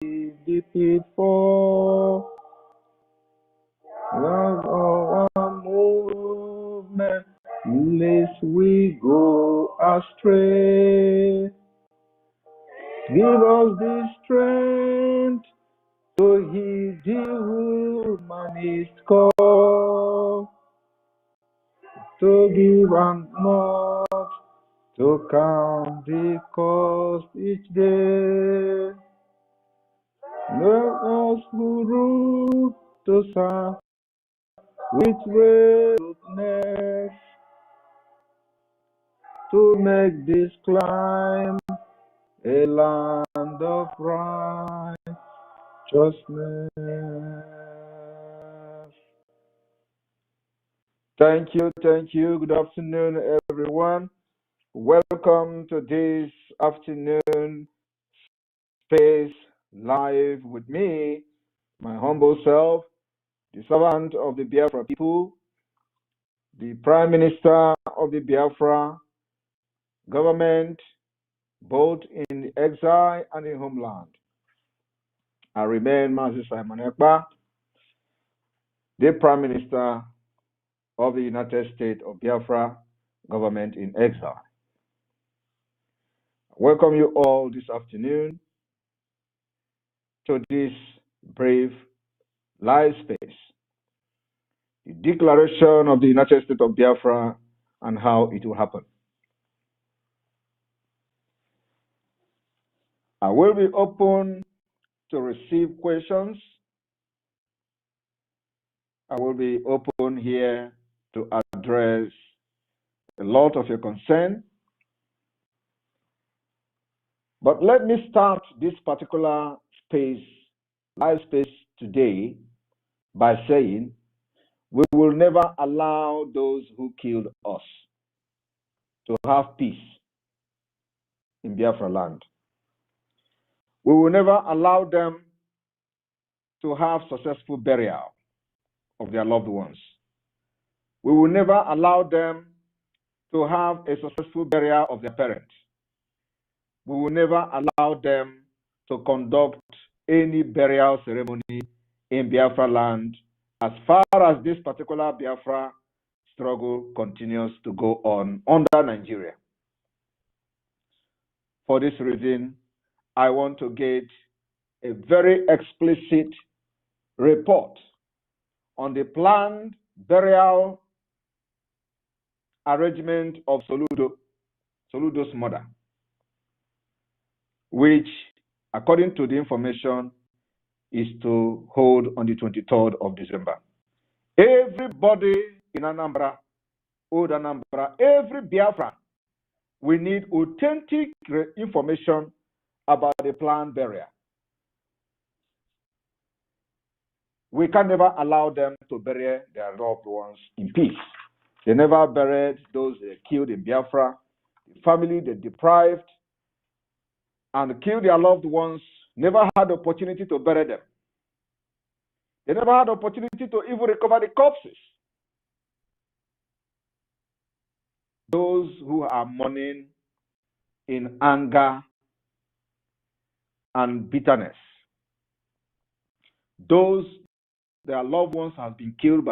defeat for love our movement, lest we go astray. Give us the strength to heed the humanist call, to give and not to count the cost each day. Let us who rule to serve with resolveness, to make this climb a land of righteousness. Thank you. Good afternoon, everyone. Welcome to this afternoon space live with me, my humble self, the servant of the Biafra people, the Prime Minister of the Biafra government, both in exile and in homeland. I remain Master Simon Ekpa, the Prime Minister of the United States of Biafra government in exile. Welcome you all this afternoon to this brief live space, the declaration of the United States of Biafra and how it will happen. I will be open to receive questions. I will be open here to address a lot of your concern. But let me start this particular space, live space today, by saying we will never allow those who killed us to have peace in Biafra land. We will never allow them to have successful burial of their loved ones. We will never allow them to have a successful burial of their parents. We will never allow them to conduct any burial ceremony in Biafra land as far as this particular Biafra struggle continues to go on under Nigeria. For this reason, I want to get a very explicit report on the planned burial arrangement of Soludo's mother, which, according to the information, is to hold on the 23rd of December. Everybody in Anambra, old Anambra, every Biafran, we need authentic information about the planned burial. We can never allow them to bury their loved ones in peace. They never buried those they killed in Biafra, the family they deprived and killed their loved ones, never had the opportunity to bury them. They never had the opportunity to even recover the corpses. Those who are mourning in anger and bitterness, those their loved ones have been killed by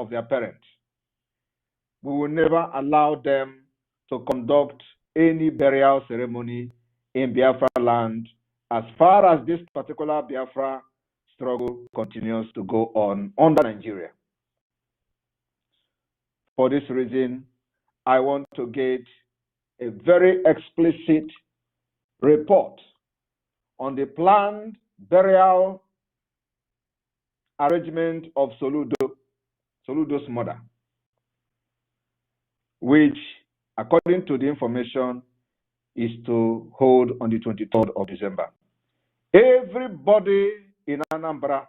of their parents. We will never allow them to conduct any burial ceremony in Biafra land as far as this particular Biafra struggle continues to go on under Nigeria. For this reason, I want to get a very explicit report on the planned burial arrangement of Soludo's mother, which, according to the information, is to hold on the 23rd of December. Everybody in Anambra,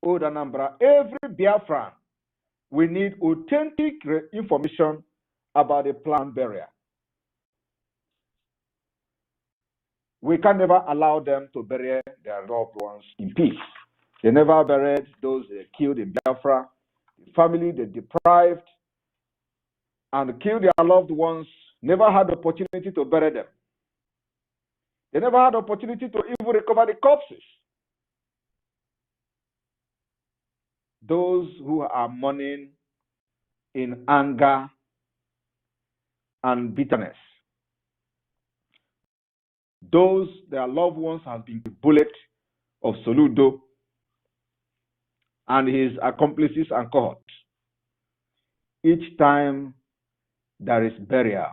old Anambra, every Biafran, we need authentic information about the planned burial. We can never allow them to bury their loved ones in peace. They never buried those they killed in Biafra, the family they deprived and killed their loved ones, never had the opportunity to bury them. They never had the opportunity to even recover the corpses. Those who are mourning in anger and bitterness, those their loved ones have been the bullet of Soludo and his accomplices and cohorts. Each time there is burial,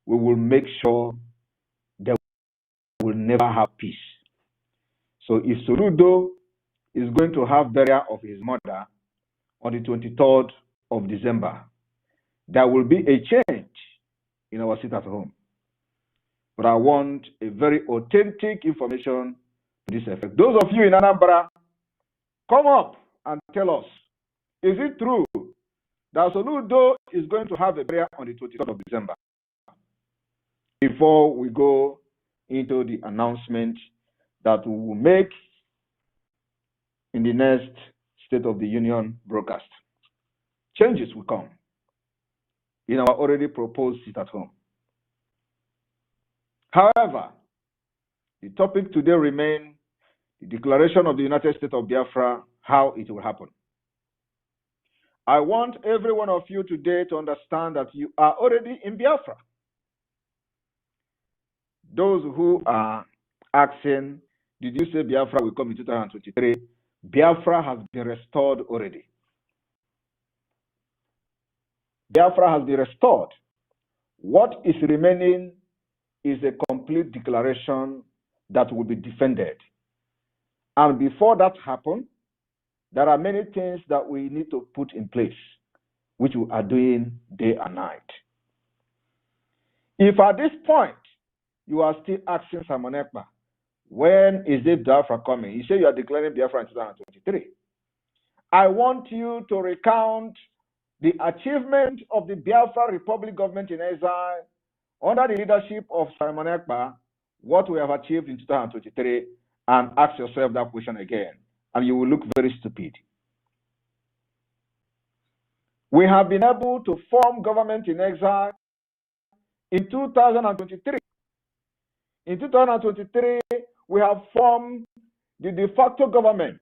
we will make sure they will never have peace. So if Soludo is going to have burial of his mother on the 23rd of December, there will be a change in our sit at home. But I want a very authentic information to this effect. Those of you in Anambra, come up and tell us, is it true that Soludo is going to have a burial on the 23rd of December? Before we go into the announcement that we will make in the next State of the Union broadcast, changes will come in our already proposed sit at home. However, the topic today remains the declaration of the United States of Biafra, how it will happen. I want every one of you today to understand that you are already in Biafra. Those who are asking, did you say Biafra will come in 2023? Biafra has been restored already. Biafra has been restored. What is remaining is a complete declaration that will be defended. And before that happens, there are many things that we need to put in place, which we are doing day and night. If at this point you are still asking Simon Ekpa, when is it Biafra coming? You say you are declaring Biafra in 2023. I want you to recount the achievement of the Biafra Republic government in exile under the leadership of Simon Ekpa, what we have achieved in 2023, and ask yourself that question again, and you will look very stupid. We have been able to form government in exile in 2023. In 2023, we have formed the de facto government.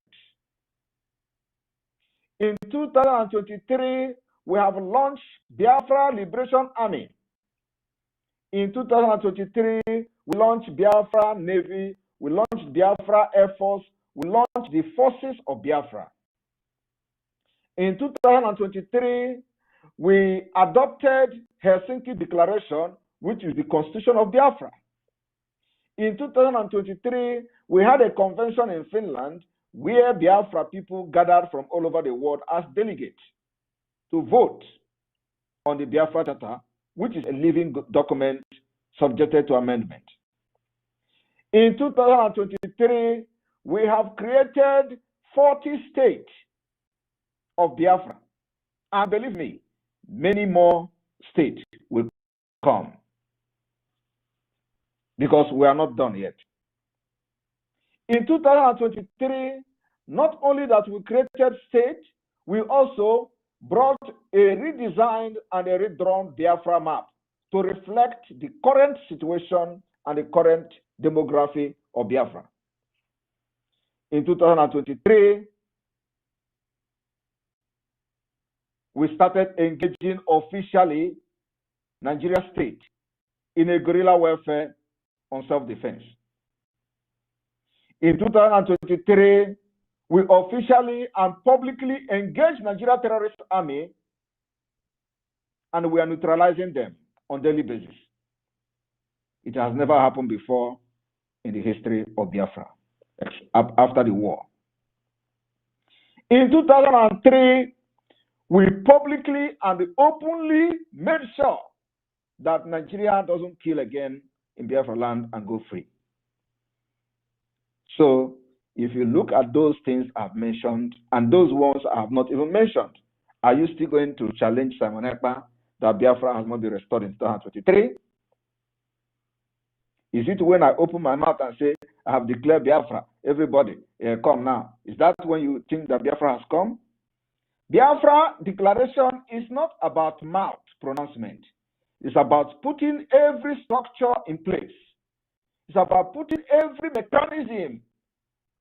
In 2023, we have launched Biafra Liberation Army. In 2023, we launched Biafra Navy, we launched Biafra Air Force, we launched the forces of Biafra. In 2023, we adopted Helsinki Declaration, which is the Constitution of Biafra. In 2023, we had a convention in Finland where Biafra people gathered from all over the world as delegates to vote on the Biafra Charter, which is a living document subjected to amendment. In 2023, we have created 40 states of Biafra. And believe me, many more states will come because we are not done yet. In 2023, not only that we created states, we also brought a redesigned and a redrawn Biafra map to reflect the current situation and the current demography of Biafra. In 2023, we started engaging officially Nigeria state in a guerrilla warfare on self-defense. In 2023, we officially and publicly engaged Nigeria terrorist army, and we are neutralizing them on a daily basis. It has never happened before in the history of Biafra after the war. In 2003, we publicly and openly made sure that Nigeria doesn't kill again in Biafra land and go free. So if you look at those things I've mentioned and those ones I have not even mentioned, are you still going to challenge Simon Ekpa that Biafra has not been restored in 2023? Is it when I open my mouth and say, I have declared Biafra, everybody, come now? Is that when you think that Biafra has come? Biafra declaration is not about mouth pronouncement. It's about putting every structure in place. It's about putting every mechanism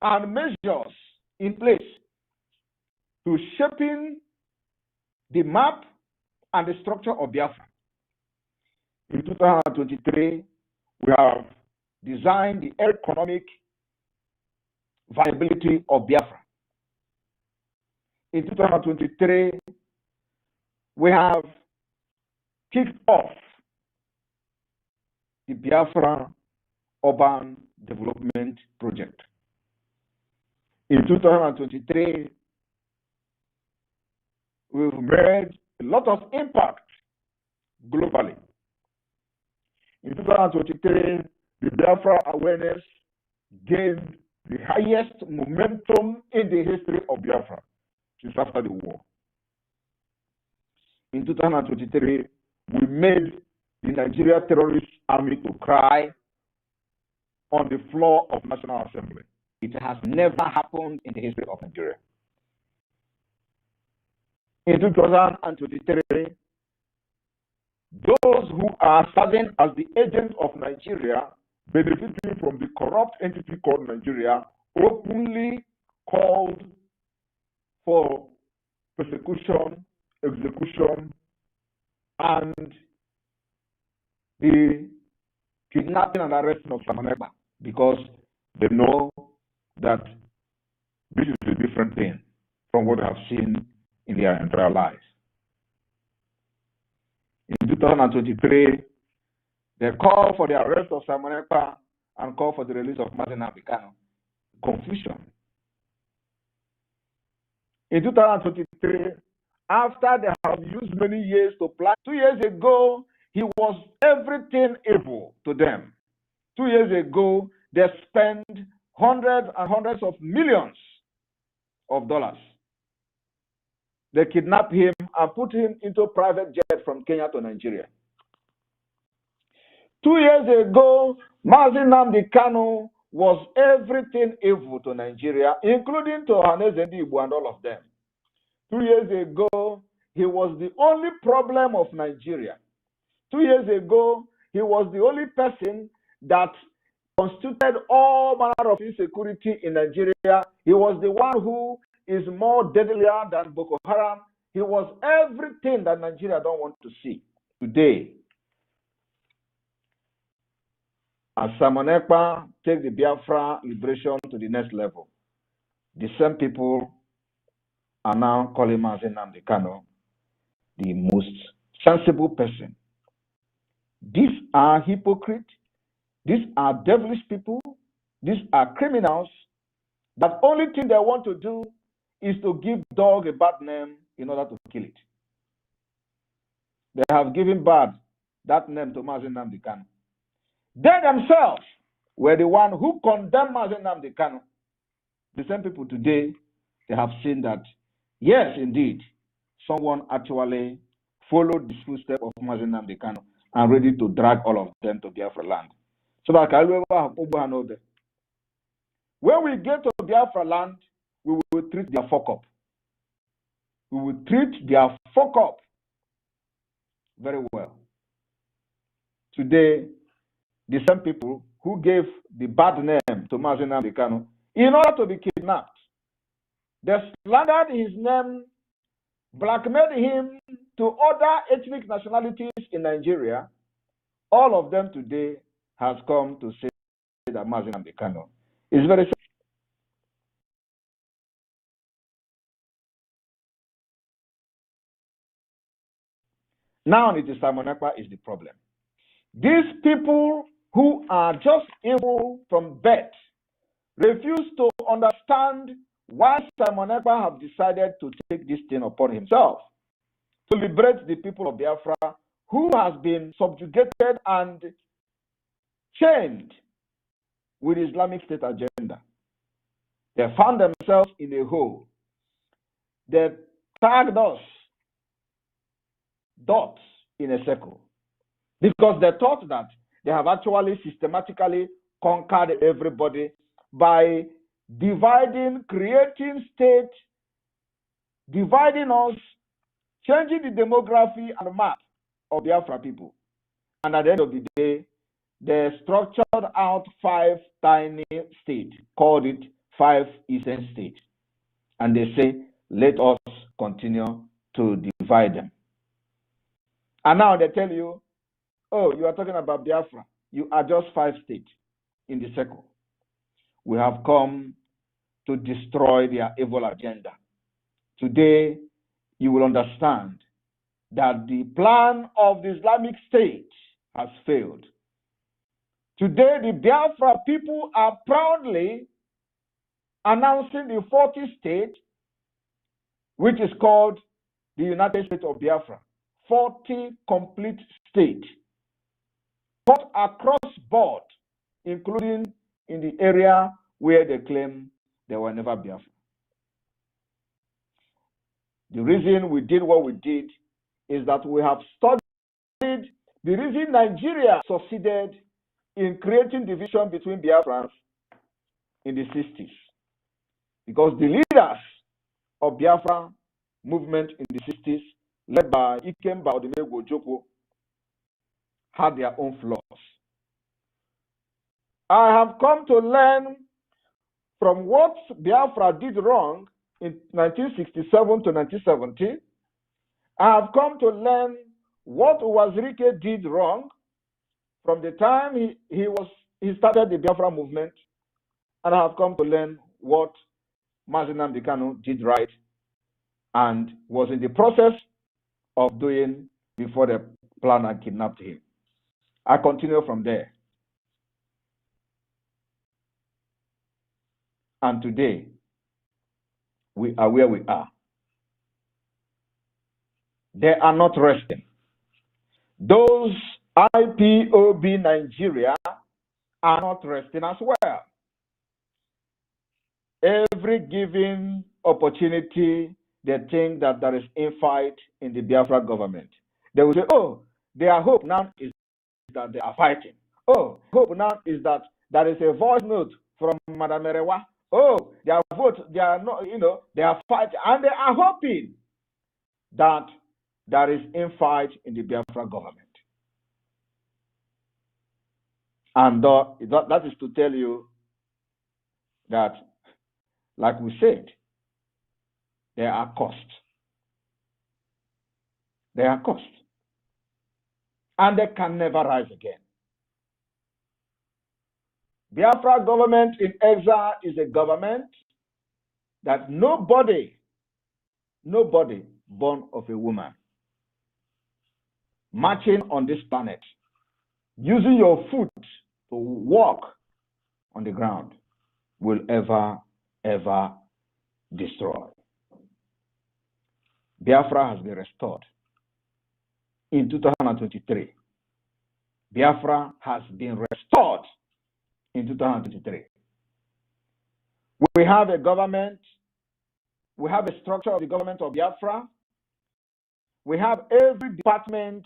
and measures in place to shaping the map and the structure of Biafra. In 2023, we have designed the economic viability of Biafra. In 2023, we have kicked off the Biafra Urban Development Project. In 2023, we've made a lot of impact globally. In 2023, the Biafra awareness gained the highest momentum in the history of Biafra since after the war. In 2023, we made the Nigeria terrorist army to cry on the floor of National Assembly. It has never happened in the history of Nigeria. In 2023, those who are serving as the agents of Nigeria, benefiting from the corrupt entity called Nigeria, openly called for persecution, execution, and the kidnapping and arresting of Simon Ekpa, because they know that this is a different thing from what they have seen in their entire lives. In 2023, they call for the arrest of Simon Ekpa and call for the release of Martin Abikano. Confusion. In 2023, after they have used many years to plan, 2 years ago, he was everything able to them. 2 years ago, they spent hundreds and hundreds of millions of dollars. They kidnapped him and put him into a private jet from Kenya to Nigeria. 2 years ago, Mazi Nnamdi Kanu was everything evil to Nigeria, including to Ohanaeze Ndigbo and all of them. 2 years ago, he was the only problem of Nigeria. 2 years ago, he was the only person that constituted all manner of insecurity in Nigeria. He was the one who is more deadlier than Boko Haram. He was everything that Nigeria don't want to see. Today, as Simon Ekpa takes the Biafra liberation to the next level, the same people are now calling Mazi Nnamdi Kanu the most sensible person. These are hypocrites. These are devilish people. These are criminals. The only thing they want to do is to give dog a bad name in order to kill it. They have given that name to Mazi Nnamdi Kanu. They themselves were the one who condemned Mazi Nnamdi Kanu. The same people today, they have seen that, yes, indeed, someone actually followed the footsteps of Mazi Nnamdi Kanu and ready to drag all of them to Biafra land. So that when we get to Biafra land, we will treat their fuck up. We will treat their fuck up very well. Today, the same people who gave the bad name to Mazi Nnamdi Kanu in order to be kidnapped, they slandered his name, blackmailed him to other ethnic nationalities in Nigeria. All of them today has come to say that Mazi Nnamdi Kanu is very Now it is Simon Ekpa is the problem. These people who are just evil from birth refuse to understand why Simon Ekpa have decided to take this thing upon himself to liberate the people of Biafra who has been subjugated and chained with the Islamic State agenda. They found themselves in a hole. They tagged us dots in a circle because they thought that they have actually systematically conquered everybody by dividing, creating state, dividing us, changing the demography and map of Biafra people. And at the end of the day, they structured out 5 tiny states, called it 5 Eastern states. And they say, let us continue to divide them. And now they tell you, oh, you are talking about Biafra. You are just 5 states in the circle. We have come to destroy their evil agenda. Today, you will understand that the plan of the Islamic State has failed. Today, the Biafra people are proudly announcing the 40th state, which is called the United States of Biafra. 40 complete states, but across board, including in the area where they claim they were never Biafra. The reason we did what we did is that we have studied the reason Nigeria succeeded in creating division between Biafrans in the 60s. Because the leaders of Biafra movement in the 60s, led by Ikemba Odimegwu Ojukwu, had their own flaws. I have come to learn from what Biafra did wrong in 1967 to 1970. I have come to learn what Wazirike did wrong from the time he started the Biafra movement, and I have come to learn what Mazi Nnamdi Kanu did right and was in the process of doing before the plan and kidnapped him. I continue from there. And today, we are where we are. They are not resting. Those IPOB Nigeria are not resting as well. Every given opportunity, they think that there is infight in the Biafra government. They will say, oh, their hope now is that they are fighting. Oh, hope now is that there is a voice note from Madam Merewa. Oh, their vote, they are not, they are fighting, and they are hoping that there is infight in the Biafra government. And that is to tell you that, like we said, there are costs. There are costs. And they can never rise again. Biafra government in exile is a government that nobody born of a woman, marching on this planet, using your foot to walk on the ground, will ever destroy. Biafra has been restored in 2023. Biafra has been restored in 2023. We have a government, we have a structure of the government of Biafra, we have every department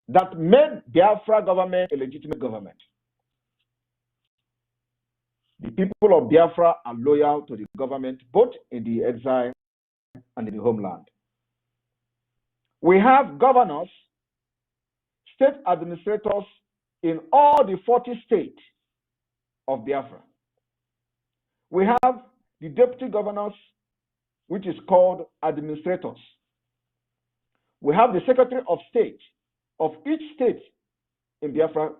that made Biafra government a legitimate government. The people of Biafra are loyal to the government, both in the exile and in the homeland. We have governors, state administrators in all the 40 states of Biafra. We have the deputy governors, which is called administrators. We have the secretary of state of each state in Biafra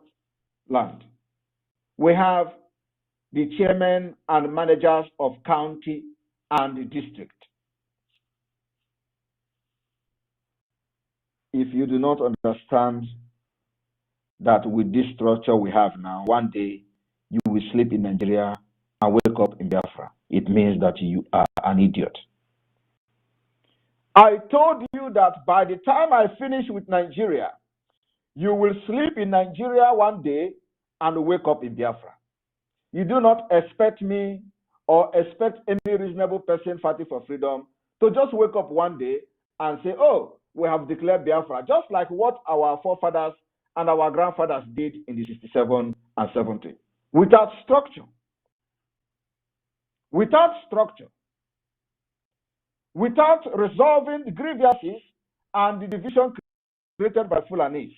land. We have the chairman and managers of county and the district. if you do not understand that with this structure we have now, one day you will sleep in Nigeria and wake up in Biafra, it means that you are an idiot. I told you that by the time I finish with Nigeria, you will sleep in Nigeria one day and wake up in Biafra. You do not expect me or expect any reasonable person fighting for freedom to just wake up one day and say, oh, we have declared Biafra, just like what our forefathers and our grandfathers did in the 67 and 70, without structure. Without structure. Without resolving the grievances and the division created by Fulanis.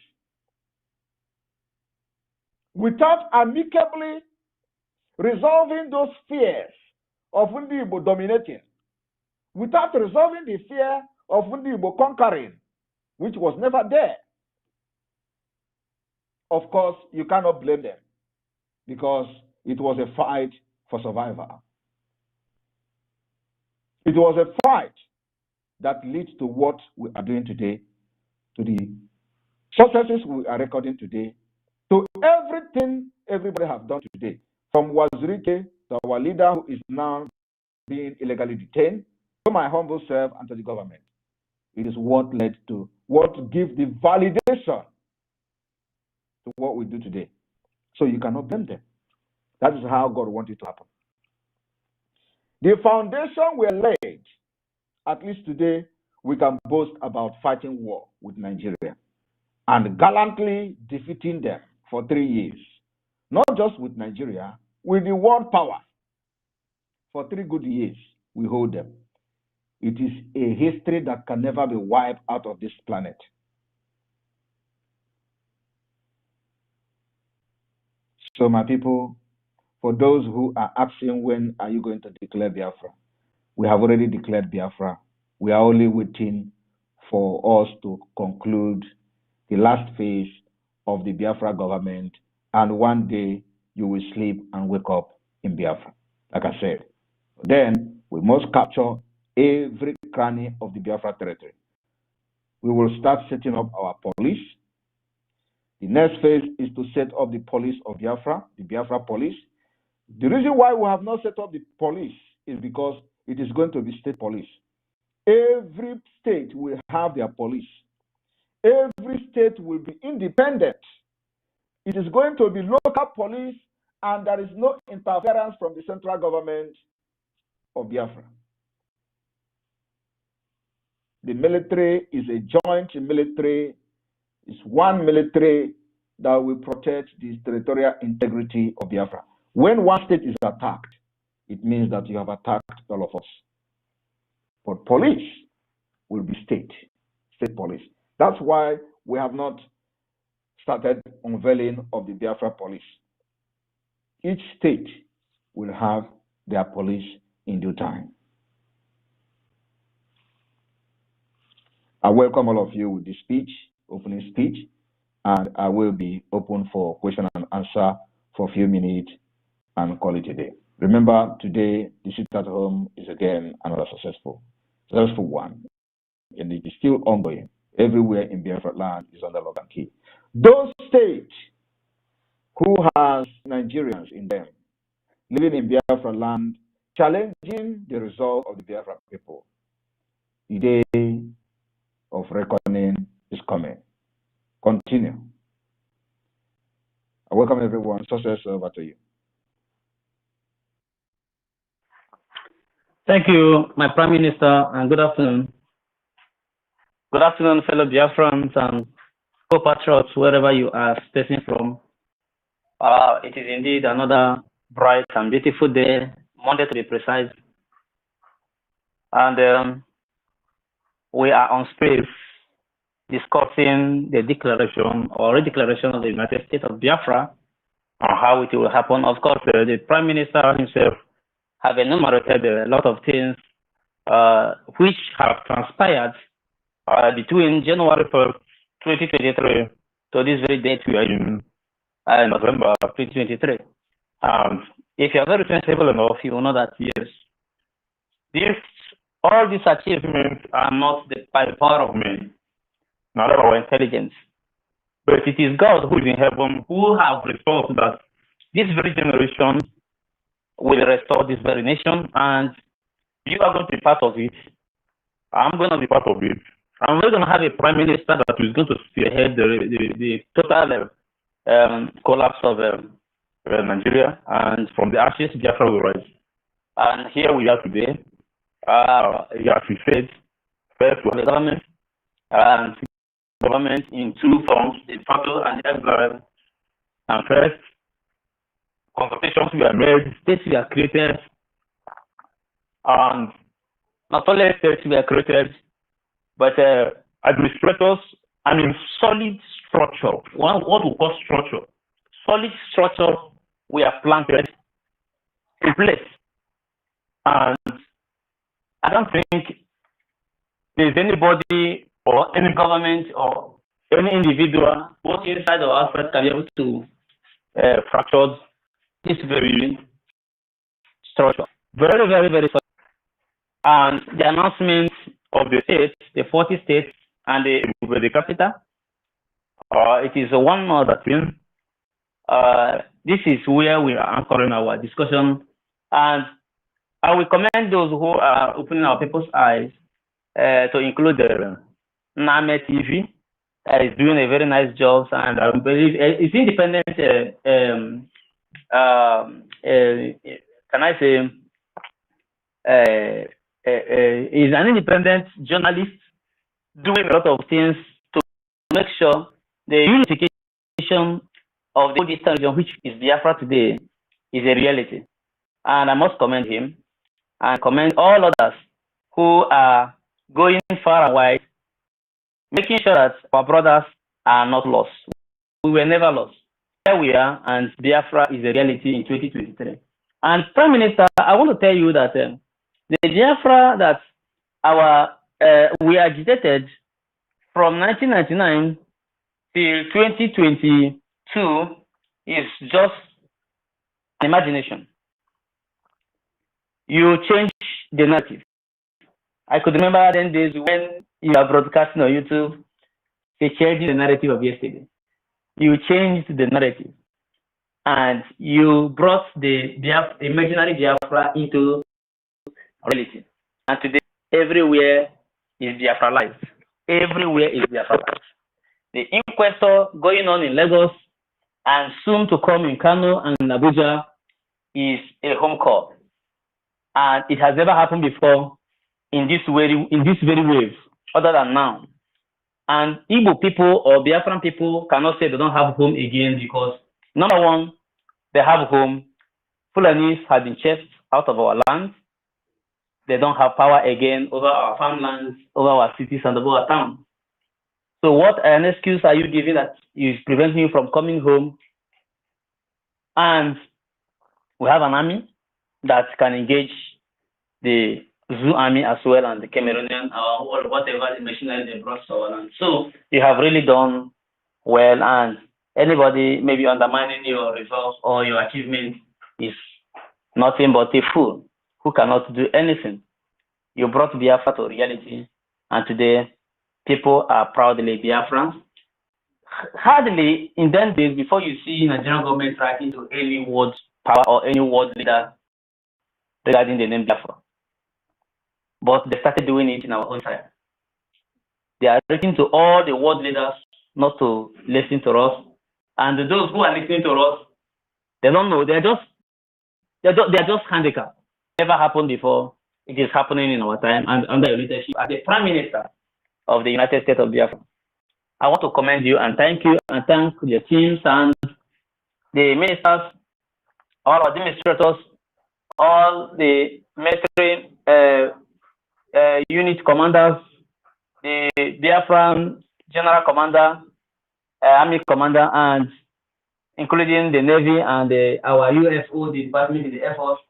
Without amicably resolving those fears of Ndibo dominating, without resolving the fear of Ndibo conquering, which was never there. Of course, you cannot blame them because it was a fight for survival. It was a fight that leads to what we are doing today, to the successes we are recording today, to everything everybody has done today, from Wazirike to our leader who is now being illegally detained, to my humble self and to the government. It is what led to, what gives the validation to what we do today. So you cannot blame them. That is how God wanted it to happen. The foundation were laid. At least today, we can boast about fighting war with Nigeria and gallantly defeating them for 3 years. Not just with Nigeria, with the world power. For 3 good years, we hold them. It is a history that can never be wiped out of this planet. So, my people, for those who are asking when are you going to declare Biafra, we have already declared Biafra. We are only waiting for us to conclude the last phase of the Biafra government, and one day you will sleep and wake up in Biafra. Like I said, then we must capture every cranny of the Biafra territory. We will start setting up our police. The next phase is to set up the police of Biafra, the Biafra police. The reason why we have not set up the police is because it is going to be state police. Every state will have their police. Every state will be independent. It is going to be local police, and there is no interference from the central government of Biafra. The military is a joint military. It's one military that will protect the territorial integrity of Biafra. When one state is attacked, it means that you have attacked all of us. But police will be state police. That's why we have not started unveiling of the Biafra police. Each state will have their police in due time. I welcome all of you with this speech, opening speech, and I will be open for question and answer for a few minutes and call it a day. Remember, today, the sit at home is again another successful one, and it is still ongoing. Everywhere in Biafra land is under lock and key. Those states who has Nigerians in them living in Biafra land, challenging the resolve of the Biafra people, the day of reckoning is coming. Continue. I welcome everyone. Success, over to you. Thank you, my Prime Minister, and good afternoon. Good afternoon, fellow Biafrans and compatriots, wherever you are speaking from. It is indeed another bright and beautiful day, Monday to be precise. And we are on space discussing the declaration or redeclaration of the United States of Biafra and how it will happen. Of course, the Prime Minister himself have enumerated a lot of things which have transpired between January 1st, 2023 to this very date we are in November 2023. If you are very sensible enough, you will know that yes, all these achievements are not by the power of men. not our intelligence. But it is God who is in heaven who have resolved that this very generation will restore this very nation, and you are going to be part of it. I'm going to be part of it. And we're going to have a prime minister that is going to spearhead the total collapse of Nigeria, and from the ashes, Biafra will rise. And here we are today. As we said, first we have a government, and government in two forms, the facto and the exile. And first, consultations were made, states were created, and not only states were created, but administrators, I mean, solid structure, what we call structure, solid structure were planted in place. And I don't think there's anybody or any government or any individual, both inside or outside, can be able to fracture this very structure. Very, very, very solid. And the announcement of the states, the 40 states, and the capital, it is one other thing. This is where we are anchoring our discussion, and I will commend those who are opening our people's eyes to include the Name TV. Is doing a very nice job, and I believe it's independent. Can I say? Is an independent journalist doing a lot of things to make sure the unification of the Eastern region, which is Biafra today, is a reality. And I must commend him and commend all others who are going far and wide, making sure that our brothers are not lost. We were never lost. Here we are, and Biafra is a reality in 2023. And Prime Minister, I want to tell you that the Biafra that we agitated from 1999 till 2022 is just an imagination. You change the narrative. I could remember 10 days when you are broadcasting on YouTube, they changed the narrative of yesterday. You changed the narrative, and you brought the imaginary Biafra into reality. And today, everywhere is Biafra life. Everywhere is Biafra life. The inquestor going on in Lagos and soon to come in Kano and Abuja is a home call. And it has never happened before in this very wave, other than now. And Igbo people or Biafran people cannot say they don't have home again, because number one, they have home. Fulanis have been chased out of our land. They don't have power again over our farmlands, over our cities, and over our towns. So what an excuse are you giving that is preventing you from coming home? And we have an army that can engage the Zoo army as well, and the Cameroonian or whatever the machinery they brought to our land. So you have really done well, and anybody maybe undermining your results or your achievement is nothing but a fool who cannot do anything. You brought Biafra to reality, and today people are proudly Biafrans. Hardly in them days before you see Nigerian government writing to any world power or any world leader regarding the name Biafra. But they started doing it in our own time. They are writing to all the world leaders not to listen to us, and those who are listening to us, they don't know. They are just handicapped. Never happened before. It is happening in our time, and under your leadership as the Prime Minister of the United States of Biafra. I want to commend you and thank you, and thank your teams and the ministers, all administrators, all the military unit commanders, the Biafran General Commander, Army Commander, and including the Navy and our UFO, the Department of the Air Force.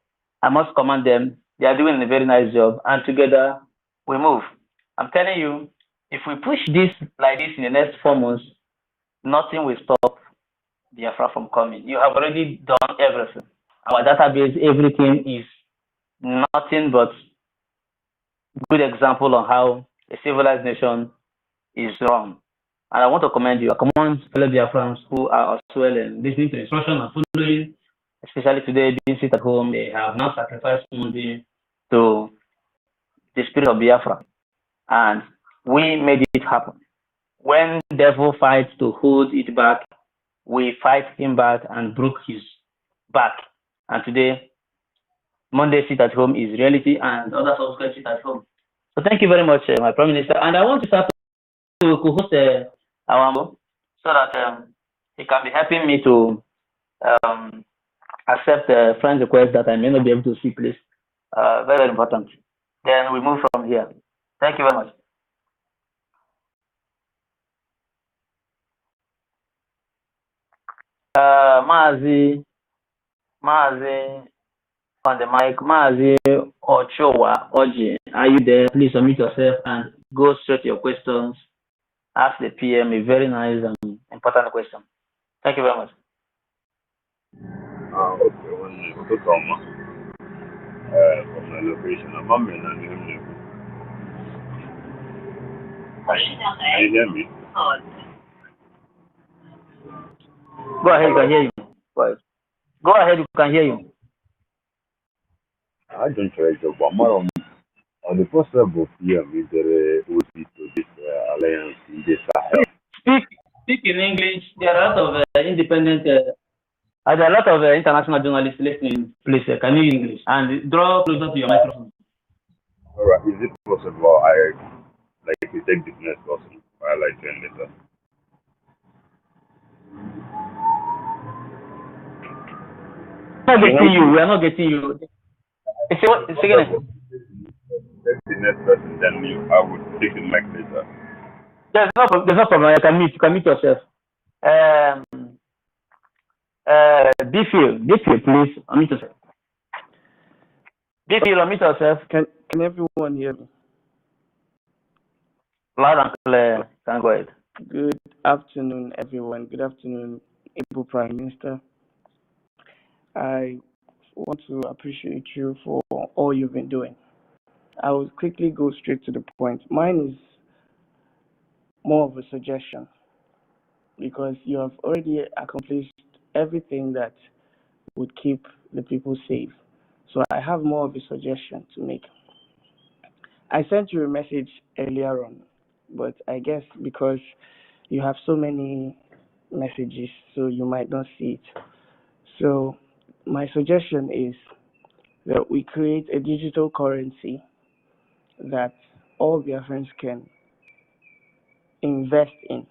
I must commend them. They are doing a very nice job, and together we move. I'm telling you, if we push this like this in the next 4 months, nothing will stop Biafra from coming. You have already done everything. Our database, everything is nothing but good example on how a civilized nation is run. And I want to commend you. I commend fellow Biafrans who are as well listening to instruction and following, especially today being sit at home. They have now sacrificed Monday to the spirit of Biafra. And we made it happen. When devil fights to hold it back, we fight him back and broke his back. And today, Monday sit at home is reality, and others also sit at home. So thank you very much, my Prime Minister. And I want to start to co-host Awambo so that he can be helping me to accept a friend request that I may not be able to see, please. Very, very important. Then we move from here. Thank you very much. Mazi on the mic, Mazi Ochoa Oji, are you there? Please unmute yourself and go straight to your questions. Ask the PM a very nice and important question. Thank you very much. Okay, when you put from the location, I'm and you can you hear me? Go ahead, you can hear you. Go ahead, you can hear you. I don't try to but more on the possible PM is there would be to this alliance in this Sahel. Speak in English. There are a lot of independent, there are a lot of international journalists listening. Please, can you use English and draw closer to your microphone? All right, is it possible I like to take this next person? I like 10 later. We're not getting you. We are not getting you. It's again. Take the next person, then I would take the mic later. There's no problem. You can mute yourself. Bfield, please unmute yourself. Bfield, unmute yourself. Can everyone hear me? Loud and clear. Can go ahead. Good afternoon, everyone. Good afternoon, Able Prime Minister. I want to appreciate you for all you've been doing. I will quickly go straight to the point. Mine is more of a suggestion because you have already accomplished everything that would keep the people safe. So I have more of a suggestion to make. I sent you a message earlier on, but I guess because you have so many messages, so you might not see it. So my suggestion is that we create a digital currency that all Biafrans can invest in,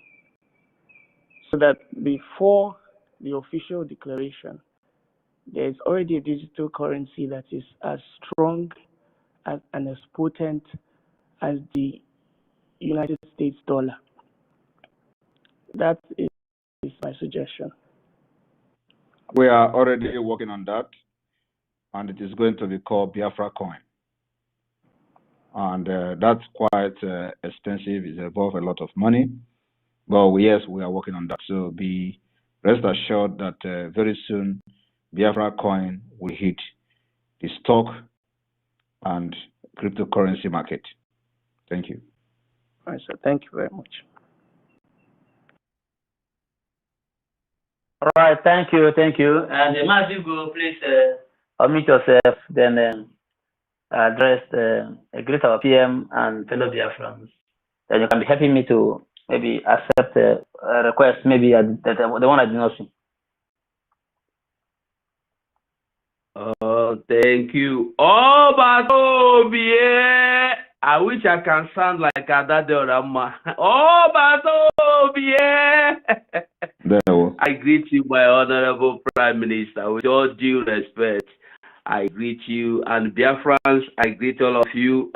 so that before the official declaration, there's already a digital currency that is as strong and as potent as the United States dollar. That is my suggestion. We are already working on that, and it is going to be called Biafra coin. And that's quite expensive. It involves a lot of money. But yes, we are working on that. So be rest assured that very soon Biafra coin will hit the stock and cryptocurrency market. Thank you. All right, so thank you very much. All right, thank you. And Mazigo, please unmute yourself, then address greet our PM and fellow Biafrans. Then you can be helping me to maybe accept a request, maybe the one I did not see. Oh, thank you. Oh, but yeah. I wish I can sound like Adade Rama. Oh, but yeah. I greet you, my honorable Prime Minister, with all due respect. I greet you, and Biafrans, I greet all of you.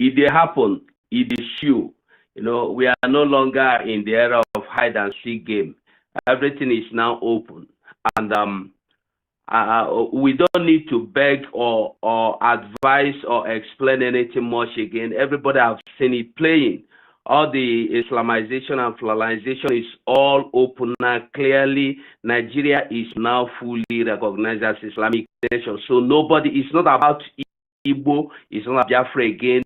If they happen, it is you. You know, we are no longer in the era of hide and seek game. Everything is now open, and we don't need to beg or advise or explain anything much again. Everybody have seen it playing. All the Islamization and federalization is all open now. Clearly, Nigeria is now fully recognized as Islamic nation. So it's not about Igbo, it's not about Biafra again.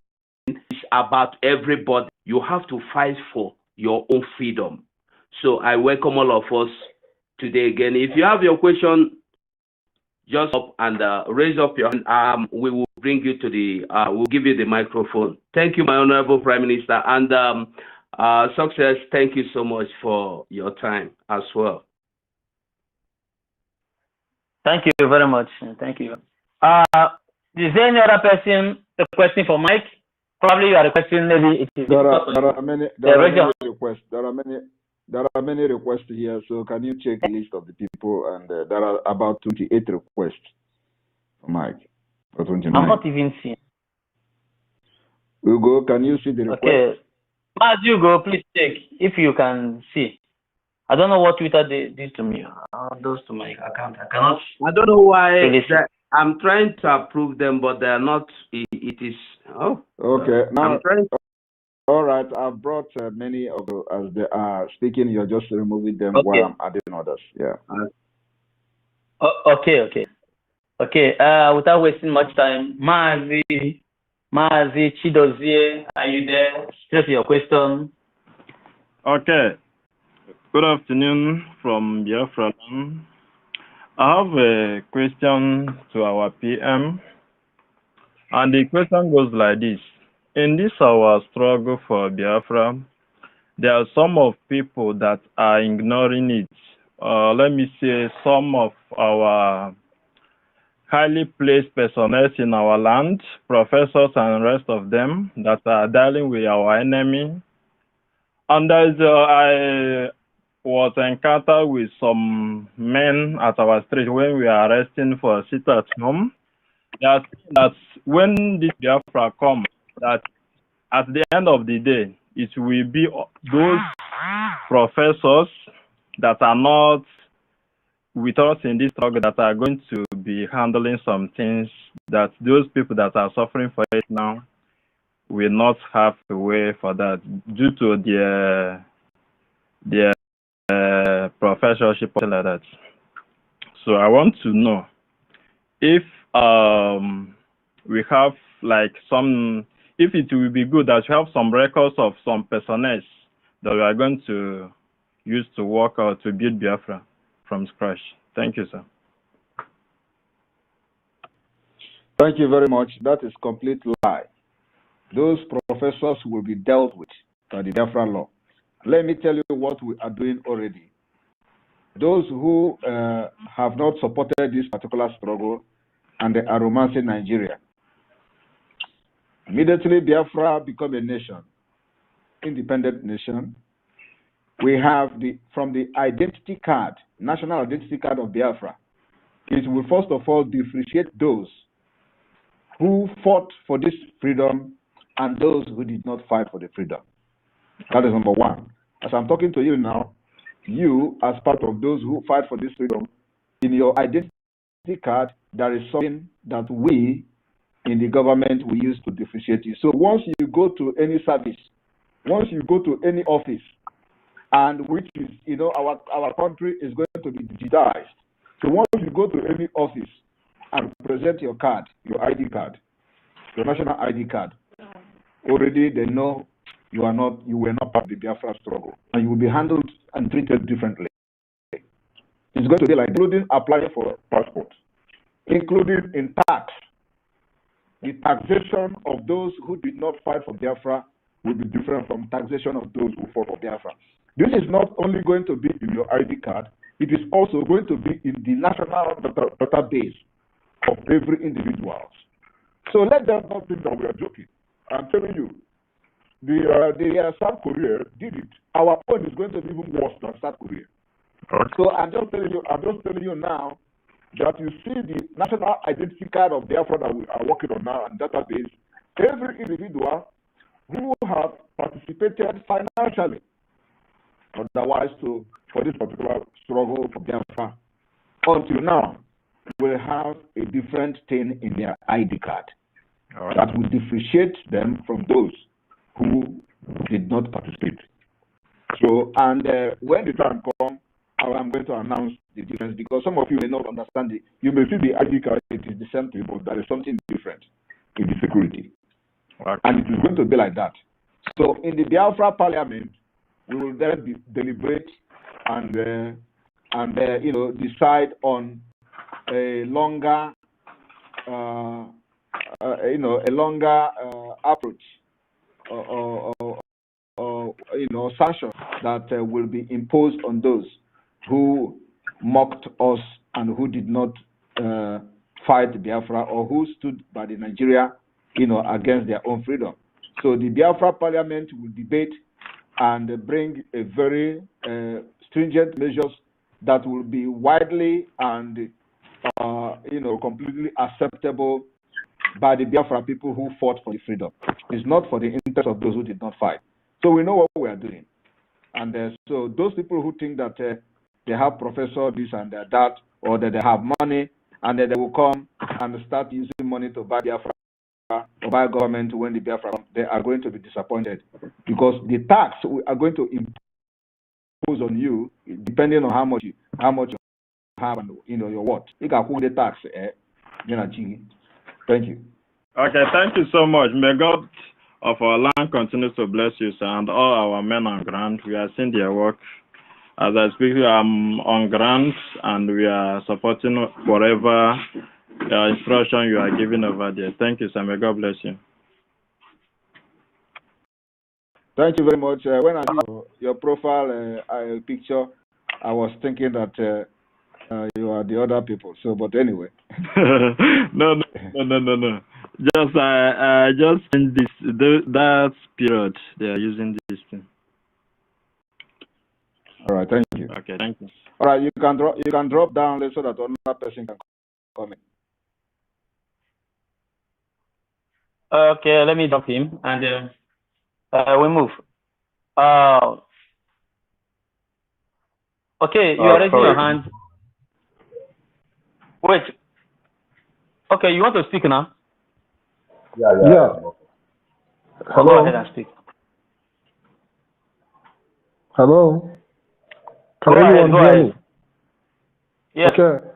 It's about everybody. You have to fight for your own freedom. So I welcome all of us today again. If you have your question, just up and raise up your hand. We will bring you to the, we'll give you the microphone. Thank you, my Honorable Prime Minister. And Success, thank you so much for your time as well. Thank you very much. Thank you. Is there any other person requesting for Mike? Probably you are requesting, maybe it is. There are many requests. There are many requests here, so can you check the list of the people? And there are about 28 requests for Mike. For 29. I'm not even seeing. Hugo, can you see the request? Okay. As you go, please check if you can see. I don't know what Twitter did to me. Those to my account. I cannot. I don't know why. I'm trying to approve them, but they are not. It is. Oh. Okay. Now. I'm trying to. All right, I've brought many of the, as they are speaking, you're just removing them okay. while I'm adding others. Yeah. Okay. Without wasting much time, Mazi Chidozie, are you there? Just your question. Okay. Good afternoon from Biafra. I have a question to our PM, and the question goes like this. In this our struggle for Biafra, there are some of people that are ignoring it. Let me say some of our highly placed personnel in our land, professors and rest of them that are dealing with our enemy. And I was encountered with some men at our street when we are arresting for a sit at home. That when this Biafra comes, that at the end of the day, it will be those professors that are not with us in this struggle that are going to be handling some things that those people that are suffering for it now will not have a way for that due to their professorship or something like that. So I want to know if we have like some, if it will be good that you have some records of some personnel that we are going to use to work out to build Biafra from scratch. Thank you, sir. Thank you very much. That is complete lie. Those professors will be dealt with by the Biafra law. Let me tell you what we are doing already. Those who have not supported this particular struggle and they are romancing Nigeria, immediately Biafra become a nation, independent nation. We have from the identity card, national identity card of Biafra, it will first of all differentiate those who fought for this freedom and those who did not fight for the freedom. That is number one. As I'm talking to you now, you, as part of those who fight for this freedom, in your identity card, there is something that we in the government we use to differentiate you. So once you go to any service, once you go to any office, and which is, our country is going to be digitized. So once you go to any office and present your card, your ID card, your national ID card, already they know you were not part of the Biafra struggle, and you will be handled and treated differently. It's going to be like including applying for passport, including in tax. The taxation of those who did not fight for Biafra will be different from taxation of those who fought for Biafra. This is not only going to be in your ID card, it is also going to be in the national database of every individual. So let them not think that we are joking. I'm telling you, the South Korea did it. Our own is going to be even worse than South Korea. Okay. So I'm just telling you now that you see the national identity card of Biafra that we are working on now and database. Every individual who have participated financially, otherwise for this particular struggle for Biafra, until now, will have a different thing in their ID card. Right. That will differentiate them from those who did not participate. So, and when the time comes, I'm going to announce the difference, because some of you may not understand it. You may see the ID card, it is the same thing, but there is something different in the security. Okay. And it is going to be like that. So in the Biafra parliament, we will then deliberate and decide on a longer approach or sanctions that will be imposed on those who mocked us and who did not fight Biafra or who stood by the Nigeria, against their own freedom. So the Biafra Parliament will debate and bring a very stringent measures that will be widely and completely acceptable by the Biafra people who fought for the freedom. It's not for the interest of those who did not fight. So we know what we are doing. And so those people who think that they have professor this and that, or that they have money, and then they will come and start using money to buy Biafra or buy government when the Biafra comes, they are going to be disappointed, because the tax we are going to impose on you, depending on how much you have and your what. You can put the tax. Thank you. Okay, thank you so much. May God of our land continue to bless you, sir, and all our men on ground. We are seeing their work. As I speak, I'm on ground, and we are supporting whatever instruction you are giving over there. Thank you, sir. May God bless you. Thank you very much. When I see your profile picture, I was thinking that you are the other people. So, but anyway. No. Just I just in that period they are using this thing. All right, thank you. Okay, thank you. All right, you can drop down so that another person can come in. Okay, let me drop him and we move. Okay, you are raising your hand. Wait. Okay, you want to speak now? Yeah. Hello. Go ahead and speak. Hello. Can go anyone ahead. hear me? Yes. Okay.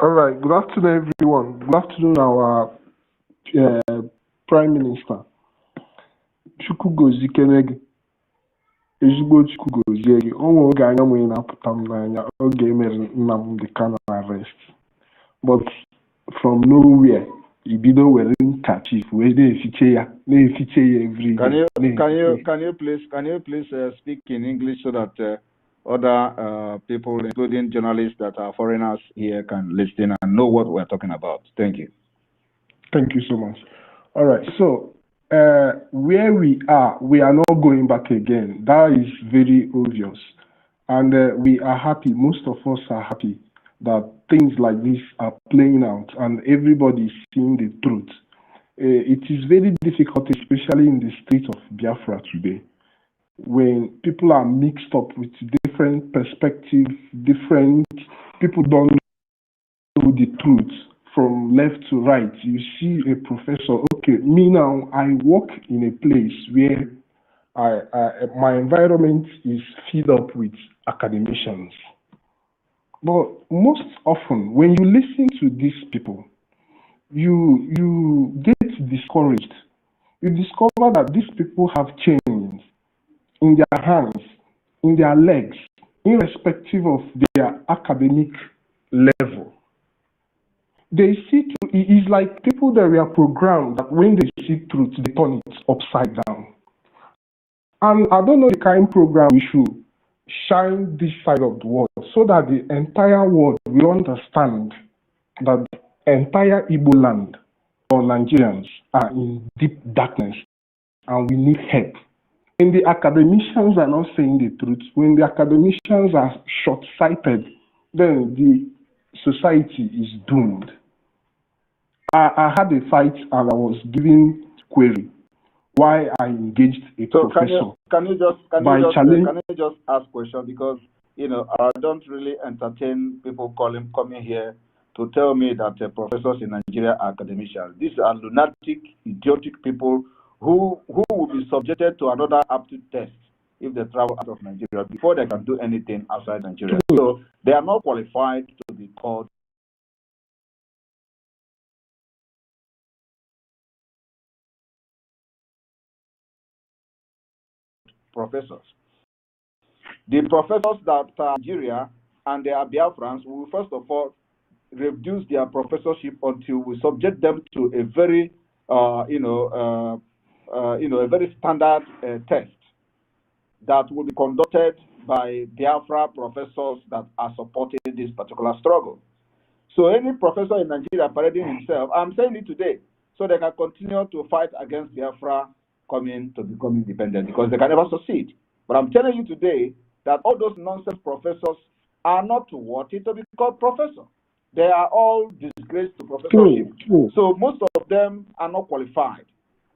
All right. Good afternoon, everyone. Good afternoon, our Prime Minister. Chukwugozie Kenegi. Ezigbo Chukwugozie gị. O nwere oge anya nwere na-apụta m n'anya oge emere Nnamdi Kanu arrest. But from nowhere, ibido were nka chief wee na-efiche ya every day. Can you please speak in English so that other people, including journalists that are foreigners here, can listen and know what we're talking about? Thank you. Thank you so much. All right. So where we are not going back again. That is very obvious. And we are happy, most of us are happy that things like this are playing out and everybody is seeing the truth. It is very difficult, especially in the state of Biafra today, when people are mixed up with different perspectives, different people don't know the truth from left to right. You see a professor, okay, me now, I work in a place where my environment is filled up with academicians. But most often, when you listen to these people, you get discouraged. You discover that these people have chains in their hands, in their legs, irrespective of their academic level. They see it is like people that were programmed that when they see truth, they turn it upside down. And I don't know the kind of program we should shine this side of the world so that the entire world will understand that the entire Igbo land or Nigerians are in deep darkness and we need help. When the academicians are not saying the truth, when the academicians are short-sighted, then the society is doomed. I had a fight and I was giving query why I engaged a professor. Can you just ask question, because I don't really entertain people coming here to tell me that professors in Nigeria are academicians. These are lunatic, idiotic people who will be subjected to another aptitude test if they travel out of Nigeria before they can do anything outside Nigeria. So they are not qualified to be called professors. The professors that are Nigeria and they are Biafrans will first of all reduce their professorship until we subject them to a very, a very standard test that will be conducted by Biafra professors that are supporting this particular struggle. So any professor in Nigeria parading himself, I'm saying it today, so they can continue to fight against Biafra coming to become independent because they can never succeed. But I'm telling you today that all those nonsense professors are not worthy to be called professor. They are all disgraced to professorship. So most of them are not qualified.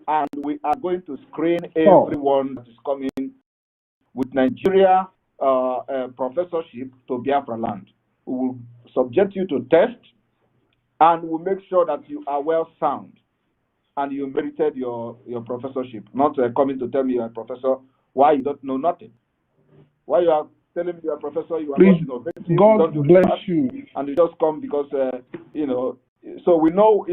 And we are going to screen everyone that is coming with Nigeria professorship to Biafra land. We will subject you to test and we'll make sure that you are well sound and you merited your professorship. Not coming to tell me you're a professor why you don't know nothing. Why you are telling me you're a professor, you are not innovative, God bless you. And you just come because, so we know,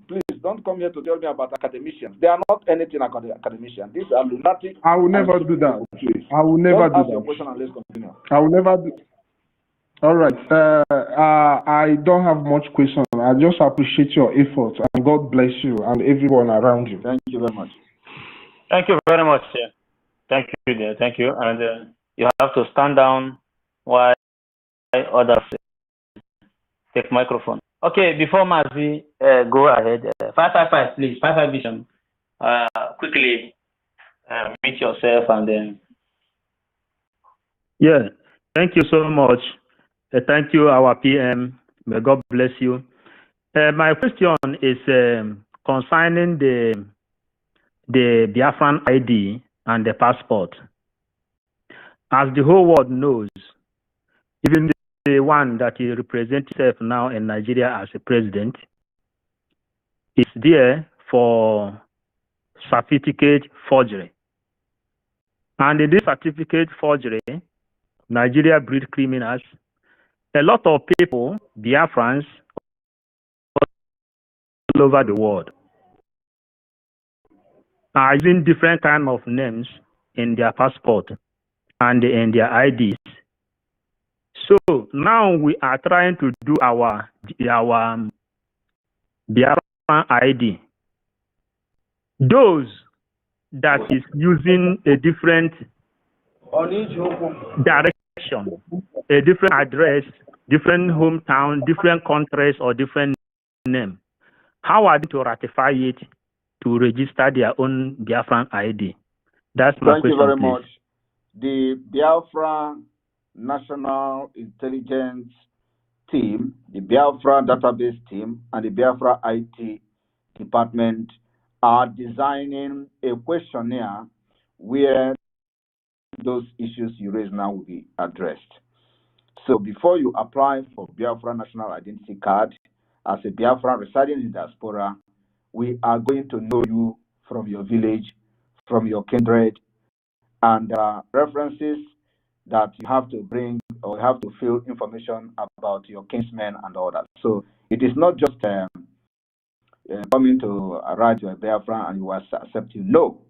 please don't come here to tell me about academicians. They are not anything academicians. These are lunatic. I will never do that. I will never do that. Question and let's continue. I will never do. All right. I don't have much question. I just appreciate your efforts and God bless you and everyone around you. Thank you very much. Thank you very much. Thank you, dear. Thank you. And you have to stand down while others take microphone. Okay, before Mazi go ahead, 555, please. 555 vision. Quickly meet yourself and then. Yeah, thank you so much. Thank you, our PM. May God bless you. My question is concerning the Biafran ID and the passport. As the whole world knows, even the one that he represents himself now in Nigeria as a president is there for certificate forgery. And in this certificate forgery, Nigeria breed criminals. A lot of people, Biafrans, all over the world, are using different kind of names in their passport and in their IDs. So now we are trying to do our Biafran ID. Those that is using a different direction, a different address, different hometown, different countries, or different name, how are they to ratify it to register their own Biafran ID? That's my question. Thank you very please. much. The Biafra National Intelligence Team, the Biafra Database Team, and the Biafra IT Department are designing a questionnaire where those issues you raise now will be addressed. So before you apply for Biafra National Identity Card as a Biafra residing in diaspora, we are going to know you from your village, from your kindred, and references that you have to bring or have to fill information about your kinsmen and all that. So it is not just coming to write to a Biafra and you will accept you. No.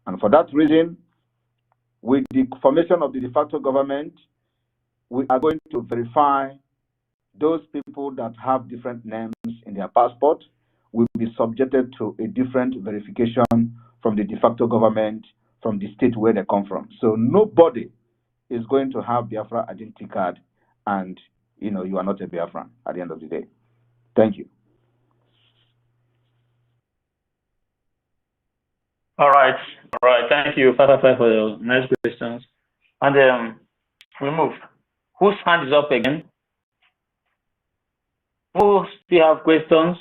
And for that reason, with the formation of the de facto government, we are going to verify those people that have different names in their passport will be subjected to a different verification from the de facto government from the state where they come from. So nobody is going to have Biafra identity card and you are not a Biafran at the end of the day. Thank you. All right. Thank you, Papa, for your nice questions. And we move. Whose hand is up again? Who still have questions?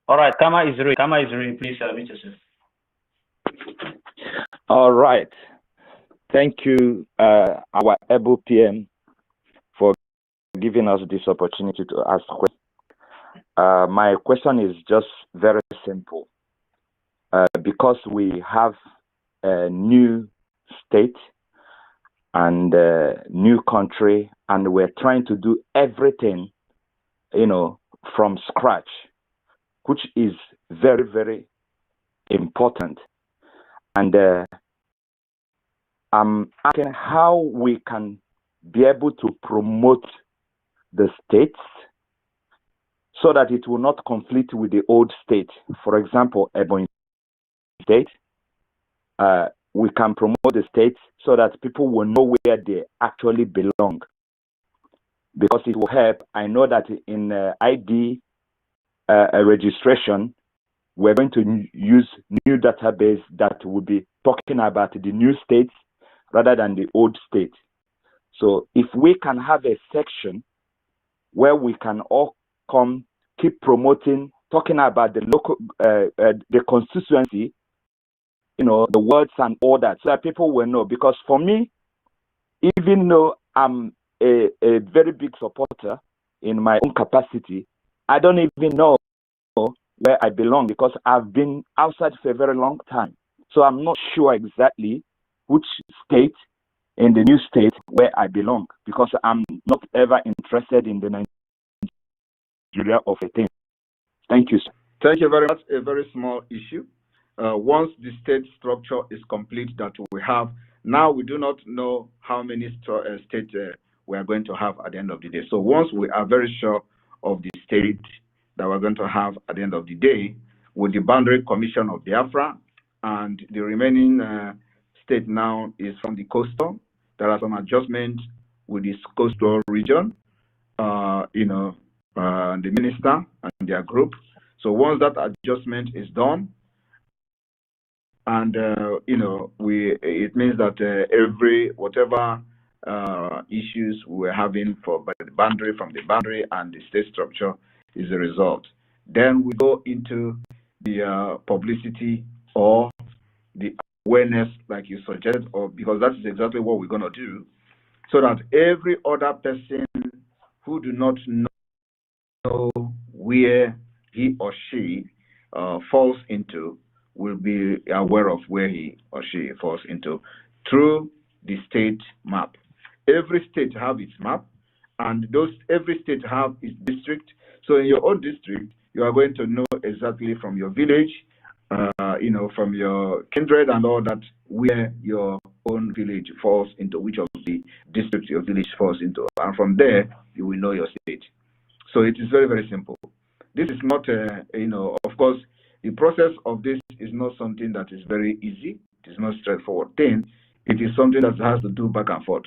All right, Kama is ready. Please meet yourself. All right. Thank you, our able PM, for giving us this opportunity to ask questions. My question is just very simple. Because we have a new state and a new country, and we're trying to do everything, from scratch, which is very, very important. And I'm asking how we can be able to promote the states so that it will not conflict with the old state. For example, Ebonyi State, we can promote the states so that people will know where they actually belong. Because it will help. I know that in ID registration, we're going to use new database that will be talking about the new states rather than the old states. So if we can have a section where we can all come, keep promoting, talking about the local, the constituency, you know, the words and all that, so that people will know. Because for me, even though I'm a very big supporter in my own capacity, I don't even know where I belong because I've been outside for a very long time. So I'm not sure exactly which state in the new state where I belong because I'm not ever interested in the Nigeria of a thing. Thank you, sir. Thank you very much. A very small issue. Once the state structure is complete that we have, now we do not know how many states we are going to have at the end of the day. So once we are very sure of the state that we're going to have at the end of the day, with the boundary commission of Biafra, and the remaining state now is from the coastal. There are some adjustments with this coastal region, the minister and their group. So once that adjustment is done, and it means that every whatever issues we're having from the boundary and the state structure is a result. Then we go into the publicity or the awareness, like you suggested, or because that is exactly what we're going to do, so that every other person who do not know where he or she falls into will be aware of where he or she falls into through the state map. Every state have its map, and every state have its district. So in your own district, you are going to know exactly from your village, from your kindred and all that, where your own village falls into, which of the districts your village falls into, and from there you will know your state. So it is very, very simple. This is not, of course, the process of this is not something that is very easy. It is not a straightforward thing. It is something that has to do back and forth.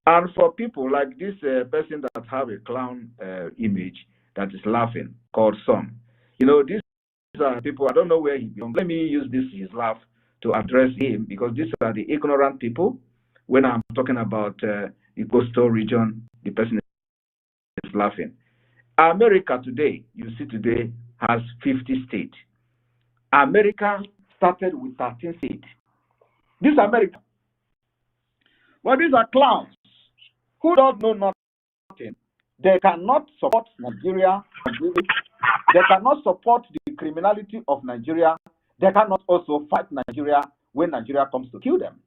And for people like this person that have a clown image that is laughing, called Son, these are people, I don't know where he belongs. Let me use his laugh to address him, because these are the ignorant people. When I'm talking about the coastal region, the person is laughing. America today, has 50 states. America started with 13 states. This is America. Well, these are clowns who don't know nothing. They cannot support Nigeria. They cannot support the criminality of Nigeria. They cannot also fight Nigeria when Nigeria comes to kill them.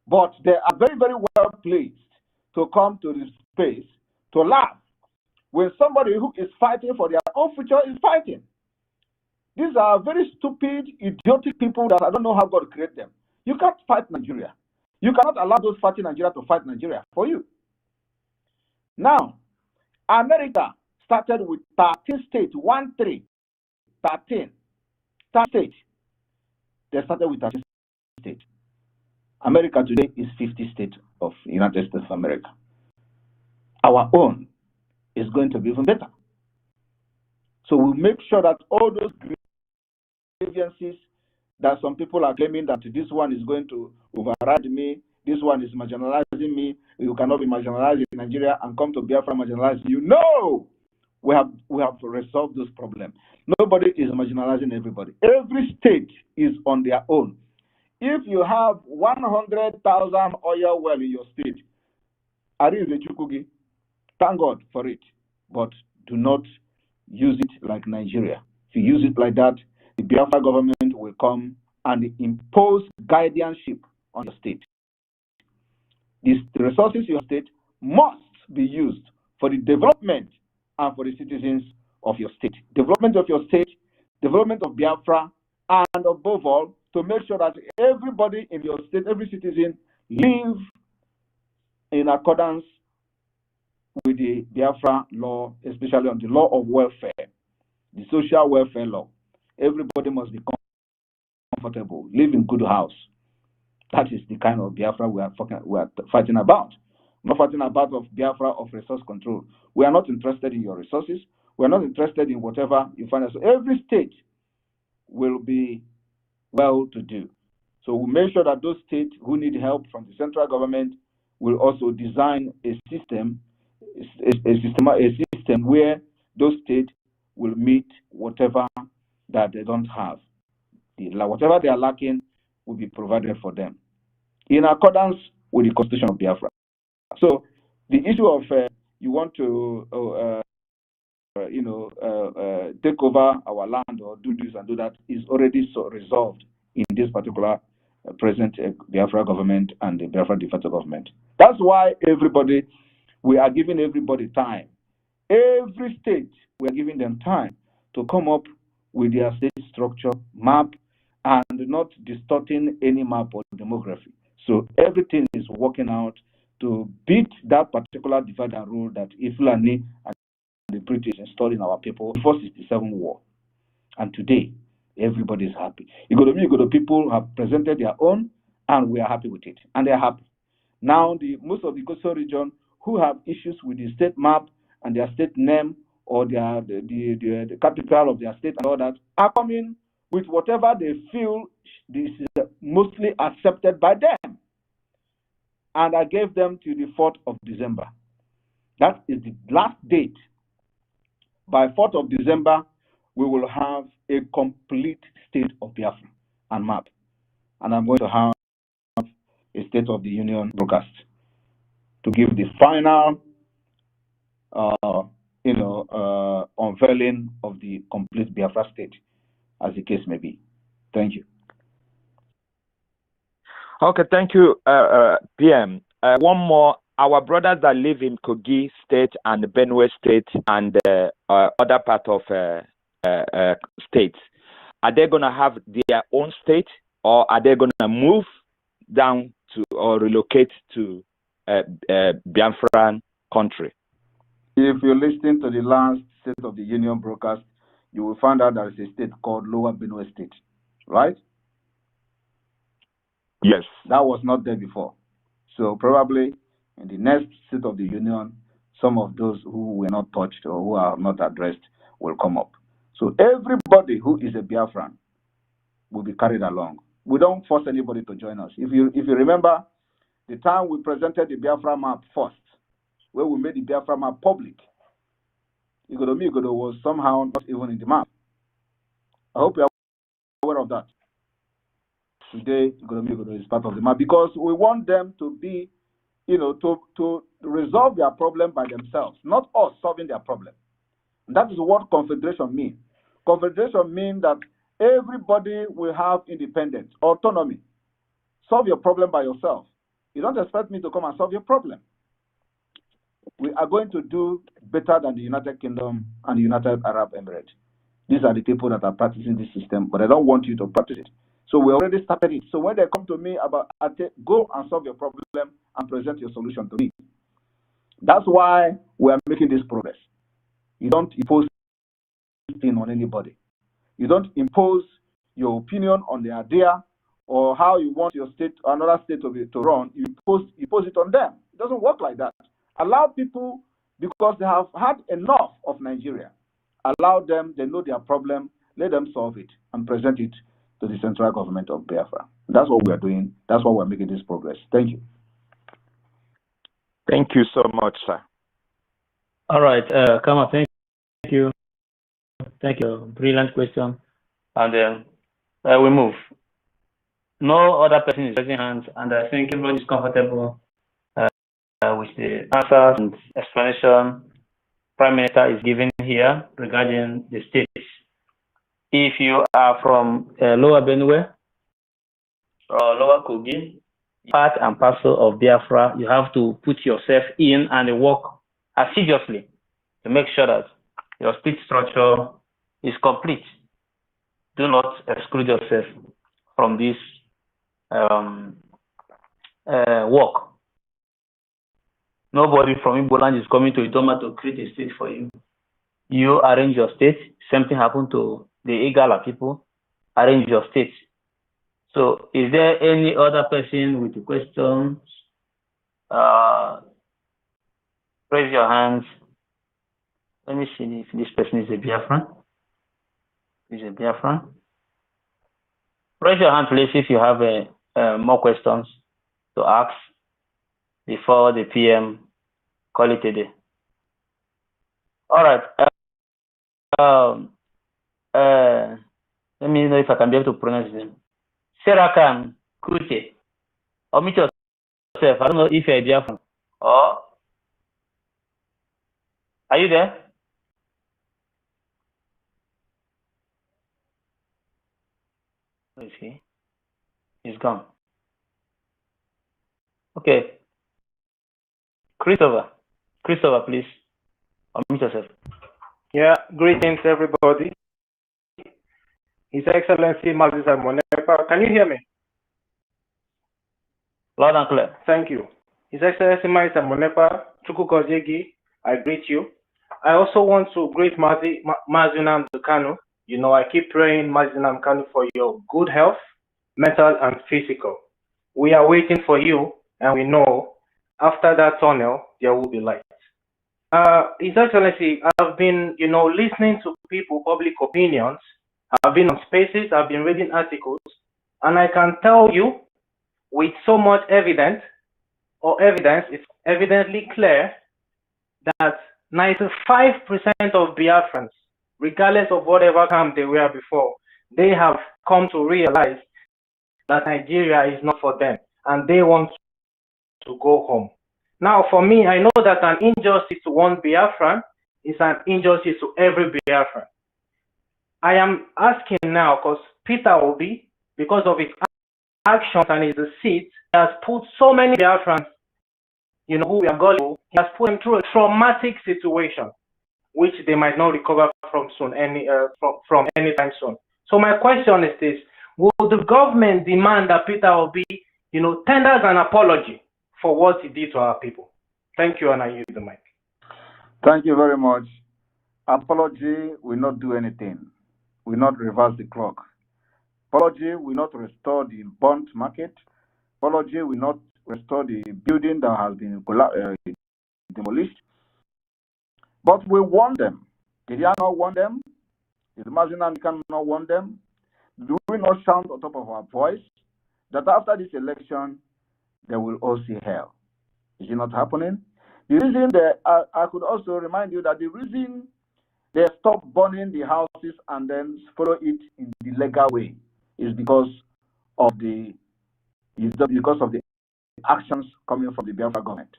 But they are very, very well placed to come to this space to laugh when somebody who is fighting for their own future is fighting. These are very stupid, idiotic people that I don't know how God created them. You can't fight Nigeria. You cannot allow those fighting Nigeria to fight Nigeria for you. Now, America started with 13 states, 13 states. They started with 13 states. America today is 50 states of the United States of America. Our own is going to be even better. So we'll make sure that all those grievances that some people are claiming that this one is going to override me, this one is marginalizing me, you cannot be marginalized in Nigeria and come to Biafra marginalize you. No! We have resolved this problem. Nobody is marginalizing everybody. Every state is on their own. If you have 100,000 oil well in your state, thank God for it, but do not use it like Nigeria. If you use it like that, the Biafra government will come and impose guardianship on your state. The resources in your state must be used for the development and for the citizens of your state. Development of your state, development of Biafra, and above all, to make sure that everybody in your state, every citizen, live in accordance with the Biafra law, especially on the law of welfare, the social welfare law. Everybody must be comfortable, live in good house. That is the kind of Biafra we are fighting about. We're not fighting about of Biafra of resource control. We are not interested in your resources. We are not interested in whatever you find. So every state will be well to do. So we make sure that those states who need help from the central government will also design a system, a system where those states will meet whatever that they don't have. Whatever they are lacking will be provided for them in accordance with the Constitution of Biafra. So the issue of you want to take over our land or do this and do that is already resolved in this particular present Biafra government and the Biafra de facto government. That's why we are giving everybody time. Every state, we are giving them time to come up with their state structure map and not distorting any map or demography. So everything is working out to beat that particular divide and rule that Islamic and the British installed in our people before 67 war. And today, everybody is happy. People have presented their own, and we are happy with it. And they're happy. Now, most of the coastal region who have issues with the state map and their state name or the capital of their state and all that are coming with whatever they feel is mostly accepted by them. And I gave them to the 4th of December. That is the last date. By 4th of December, we will have a complete state of Biafra and map. And I'm going to have a State of the Union broadcast to give the final, unveiling of the complete Biafra state, as the case may be. Thank you. Okay, thank you, PM. One more. Our brothers that live in Kogi State and Benue State and other part of states, are they going to have their own state, or are they going to move down to or relocate to Biafran country? If you listen to the last State of the Union broadcast, you will find out there is a state called Lower Benue State, right? Yes. That was not there before. So probably in the next State of the Union, some of those who were not touched or who are not addressed will come up. So everybody who is a Biafran will be carried along. We don't force anybody to join us. If you remember, the time we presented the Biafra map first, where we made the Biafra map public, Igodo was somehow not even in the map. I hope you are aware of that. Today, Igodo is part of the map because we want them to be, to resolve their problem by themselves, not us solving their problem. And that is what confederation means. Confederation means that everybody will have independence, autonomy. Solve your problem by yourself. You don't expect me to come and solve your problem. We are going to do better than the United Kingdom and the United Arab Emirates. These are the people that are practicing this system, but I don't want you to practice it. So we already started it. So when they come to me about, go and solve your problem and present your solution to me. That's why we are making this progress. You don't impose anything on anybody. You don't impose your opinion on the idea or how you want your state, another state to run. You impose it on them. It doesn't work like that. Allow people, because they have had enough of Nigeria, allow them, they know their problem, let them solve it and present it to the central government of Biafra. That's what we are doing. That's why we're making this progress. Thank you. Thank you so much, sir. All right, Kama, thank you. Thank you. Brilliant question. And then we move. No other person is raising hands, and I think everyone is comfortable with the answers and explanation Prime Minister is giving here regarding the states. If you are from Lower Benue or Lower Kogi, part and parcel of Biafra, you have to put yourself in and work assiduously to make sure that your state structure is complete. do not exclude yourself from this work. Nobody from Igbo land is coming to Idoma to create a state for you. You arrange your state. Same thing happened to the Igala people. Arrange your state. So, is there any other person with questions? Raise your hands. Let me see if this person is a Biafran. Is a Biafran? Raise your hand, please, if you have more questions to ask before the PM call it a day. All right. Let me know if I can be able to pronounce his name. Serakan Kute. Omit yourself. I don't know if you're a Biafran. Oh. Are you there? Where is he? He's gone. Okay. Christopher, please. Unmute yourself. Yeah, greetings everybody. His Excellency Mazisa Monepa, can you hear me? Loud and clear. Thank you. His Excellency Mazisa Monepa, Chukwukozegi, I greet you. I also want to greet Mazinam Kanu. You know, I keep praying Mazinam Kanu for your good health, mental and physical. We are waiting for you, and we know after that tunnel, there will be light. His Excellency, I've been, listening to people, public opinions. I've been on spaces, I've been reading articles, and I can tell you with so much evidence, it's evidently clear that 95% of Biafrans, regardless of whatever camp they were before, they have come to realize that Nigeria is not for them, and they want to go home. Now, for me, I know that an injustice to one Biafran is an injustice to every Biafran. I am asking now because Peter Obi, because of his actions and his seat, has put so many Biafrans, who we are gullible, he has put them through a traumatic situation, which they might not recover from from anytime soon. So my question is this: will the government demand that Peter Obi, tenders an apology for what he did to our people? Thank you, and I use the mic. Thank you very much. Apology will not do anything. Will not reverse the clock. Apology will not restore the bond market. Apology will not restore the building that has been demolished. But we want them. Did you not want them? Did Mazinam not want them? Do we not sound on top of our voice that after this election, they will all see hell? Is it not happening? The reason that I could also remind you that the reason they stop burning the houses and then follow it in the legal way is because of the actions coming from the Biafra government.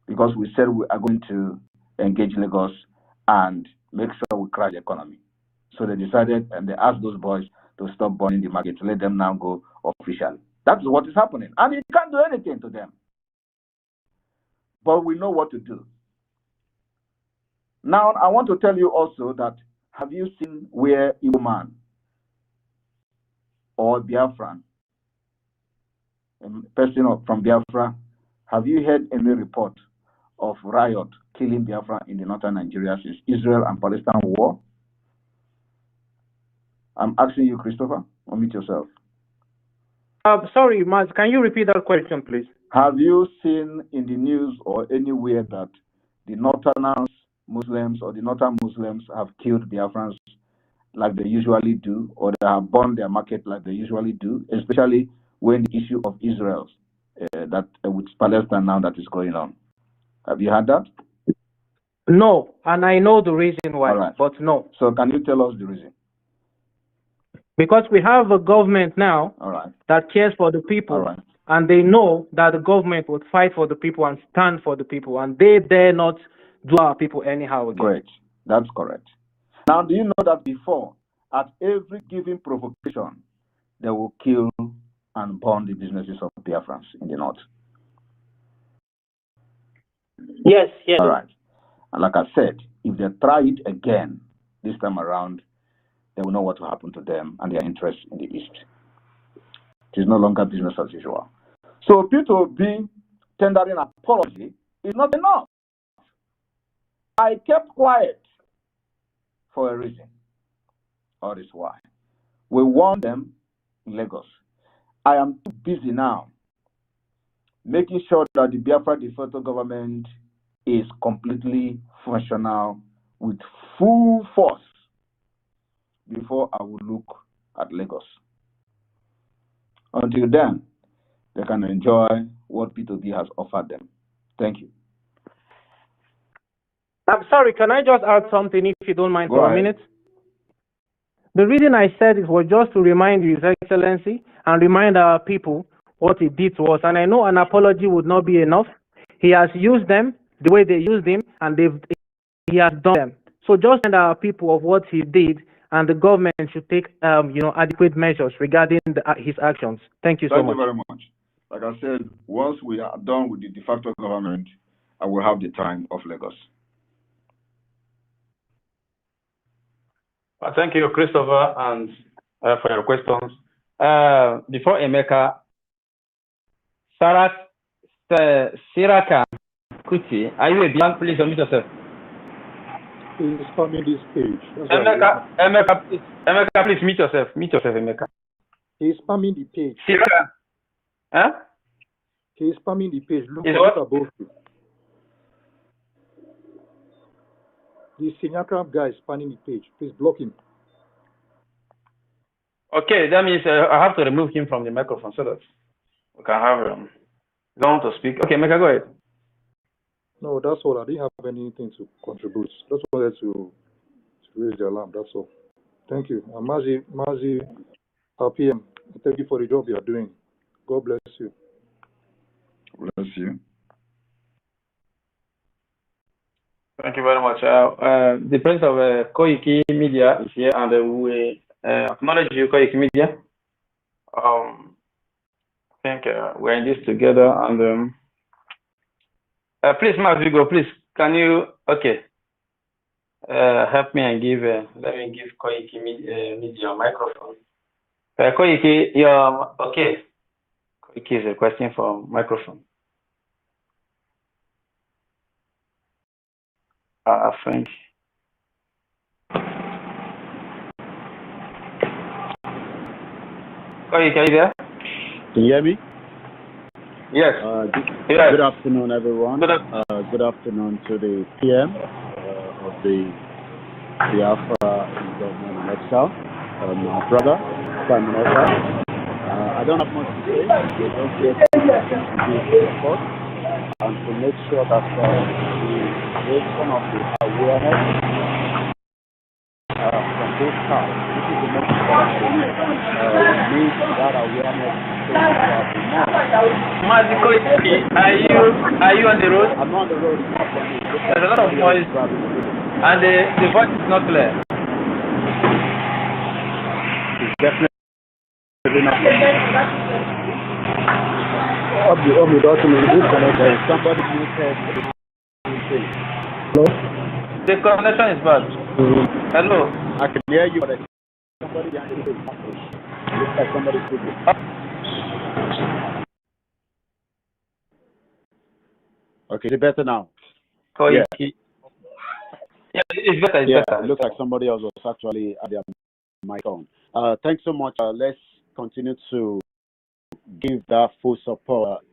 Because we said we are going to engage Lagos and make sure we crash the economy. So they decided and they asked those boys to stop burning the market, to let them now go officially. That's what is happening. And you can't do anything to them. But we know what to do. Now, I want to tell you also that, have you seen where Igbo man or Biafran, a person from Biafra, have you heard any report of riot killing Biafra in the northern Nigeria since Israel and Palestine war? I'm asking you, Christopher, unmute yourself. Sorry, Maz, can you repeat that question, please? Have you seen in the news or anywhere that the northern Muslims or the northern Muslims have killed Biafrans like they usually do, or they have burned their market like they usually do, especially when the issue of Israel that with Palestine now that is going on? Have you heard that? No, and I know the reason why, right. But no. So can you tell us the reason? Because we have a government now that cares for the people, and they know that the government would fight for the people and stand for the people, and they dare not do our people anyhow again. Great, that's correct. Now, do you know that before, at every given provocation, they will kill and burn the businesses of Biafrans in the north? Yes. All right. And like I said, if they try it again this time around, they will know what will happen to them and their interests in the East. It is no longer business as usual. So P2B tendering apology is not enough. I kept quiet for a reason. All this why. We warned them in Lagos. I am too busy now making sure that the Biafra de facto government is completely functional with full force before I will look at Lagos. Until then, they can enjoy what P2B has offered them. Thank you. I'm sorry, can I just add something if you don't mind Go for ahead. a minute? The reason I said it was just to remind His Excellency and remind our people what he did to us. And I know an apology would not be enough. He has used them the way they used him, and he has done them. So just remind our people of what he did, and the government should take adequate measures regarding his actions. Thank you so much. Thank you very much. Like I said, once we are done with the de facto government, I will have the time of Lagos. Thank you, Christopher, and for your questions. Before Emeka, Siraka Kuti, are you a blank? Please unmute yourself. He's spamming this page. Emeka, please mute yourself. Mute yourself, Emeka. He's spamming the page. Siraka, huh? He's spamming the page. Look above you. The senior crab guy is spamming the page. Please block him. Okay, that means I have to remove him from the microphone so that we can have don't want to speak. Okay, Meka, go ahead. No, that's all. I didn't have anything to contribute. Just wanted to raise the alarm. That's all. Thank you. And Mazi, PM, thank you for the job you are doing. God bless you. Bless you. Thank you very much. The president of Koiki Media is here, and we acknowledge you, Koiki Media. I think we're in this together, and please, Max Vigo, please, can you, help me and give, let me give Koiki Media a microphone. Koiki, you're, okay. Koiki is requesting for microphone. I think. Koiki, are you there? Can you hear me? Yes. Good afternoon, everyone. Good afternoon to the PM of the Biafra government in exile, my brother, Prime Minister. I don't have much to say. We don't get to support and to make sure that the creation of the awareness from both sides. This is the most important thing. We need that awareness. Are you on the road? I'm on the road. There's a lot of noise, and the voice is not clear. It's definitely not clear. Somebody muted. Hello? The connection is bad. Hello? I can hear you, but somebody behind the page. Looks like somebody's speaking. Okay, is it better now? Yeah, it's better. It looks like somebody else was actually at their mic on. Thanks so much. Let's continue to give that full support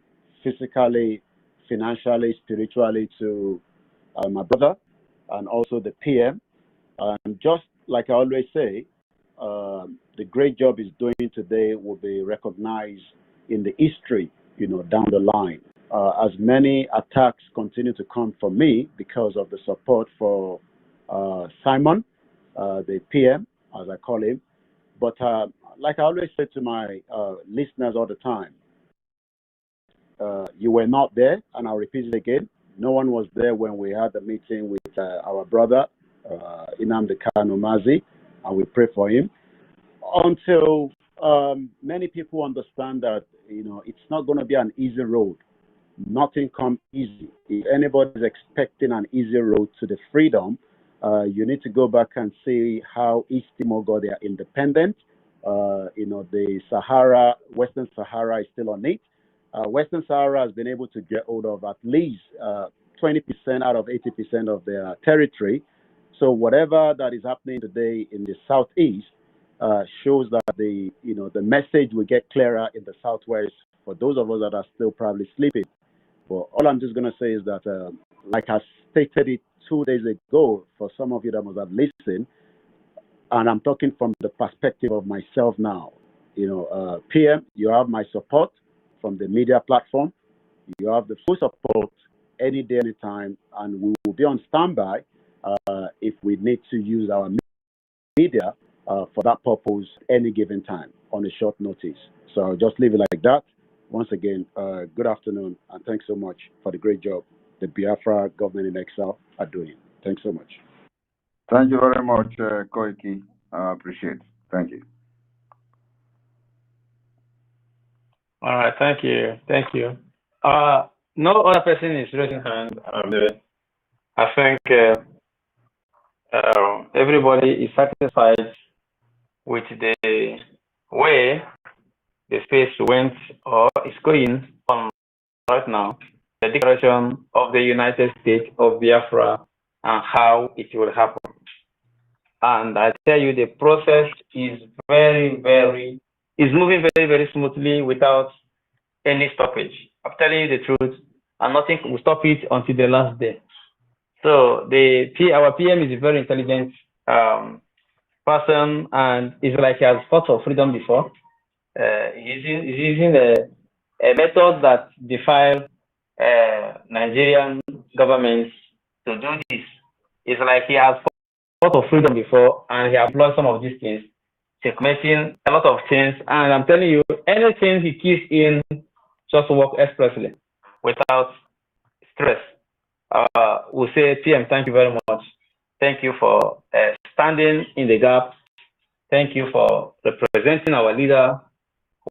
physically, financially, spiritually to my brother and also the PM. And just like I always say, the great job he's doing today will be recognized in the history, down the line. As many attacks continue to come from me because of the support for Simon, the PM, as I call him. But like I always say to my listeners all the time, you were not there, and I'll repeat it again. No one was there when we had the meeting with our brother, Nnamdi Kanu Mazi, and we pray for him. Until many people understand that, it's not going to be an easy road. Nothing comes easy. If anybody is expecting an easy road to the freedom, You need to go back and see how East Timor got their independence. The Sahara, Western Sahara is still on it. Western Sahara has been able to get hold of at least 20% out of 80% of their territory. So whatever that is happening today in the southeast shows that the message will get clearer in the southwest for those of us that are still probably sleeping. But all I'm just going to say is that, like I stated it 2 days ago, for some of you that must have listened, and I'm talking from the perspective of myself now. PM, you have my support from the media platform. You have the full support any day, anytime, and we will be on standby if we need to use our media for that purpose any given time on a short notice. So I'll just leave it like that. Once again, good afternoon, and thanks so much for the great job the Biafra government in exile are doing. Thanks so much. Thank you very much, Koiki. I appreciate it. Thank you. All right, thank you. No other person is raising hand. I think everybody is satisfied with the way the space went or is going on right now. The declaration of the United States of Biafra and how it will happen. And I tell you, the process is moving very, very smoothly without any stoppage. I'm telling you the truth, and nothing will stop it until the last day. So our PM is a very intelligent person, and it's like he has fought for freedom before. He's using a method that defies Nigerian governments to do this. It's like he has fought for freedom before, and he employed some of these things, checkmating a lot of things. And I'm telling you, anything he keeps in just work expressly without stress. We'll say, PM, thank you very much. Thank you for standing in the gap. Thank you for representing our leader.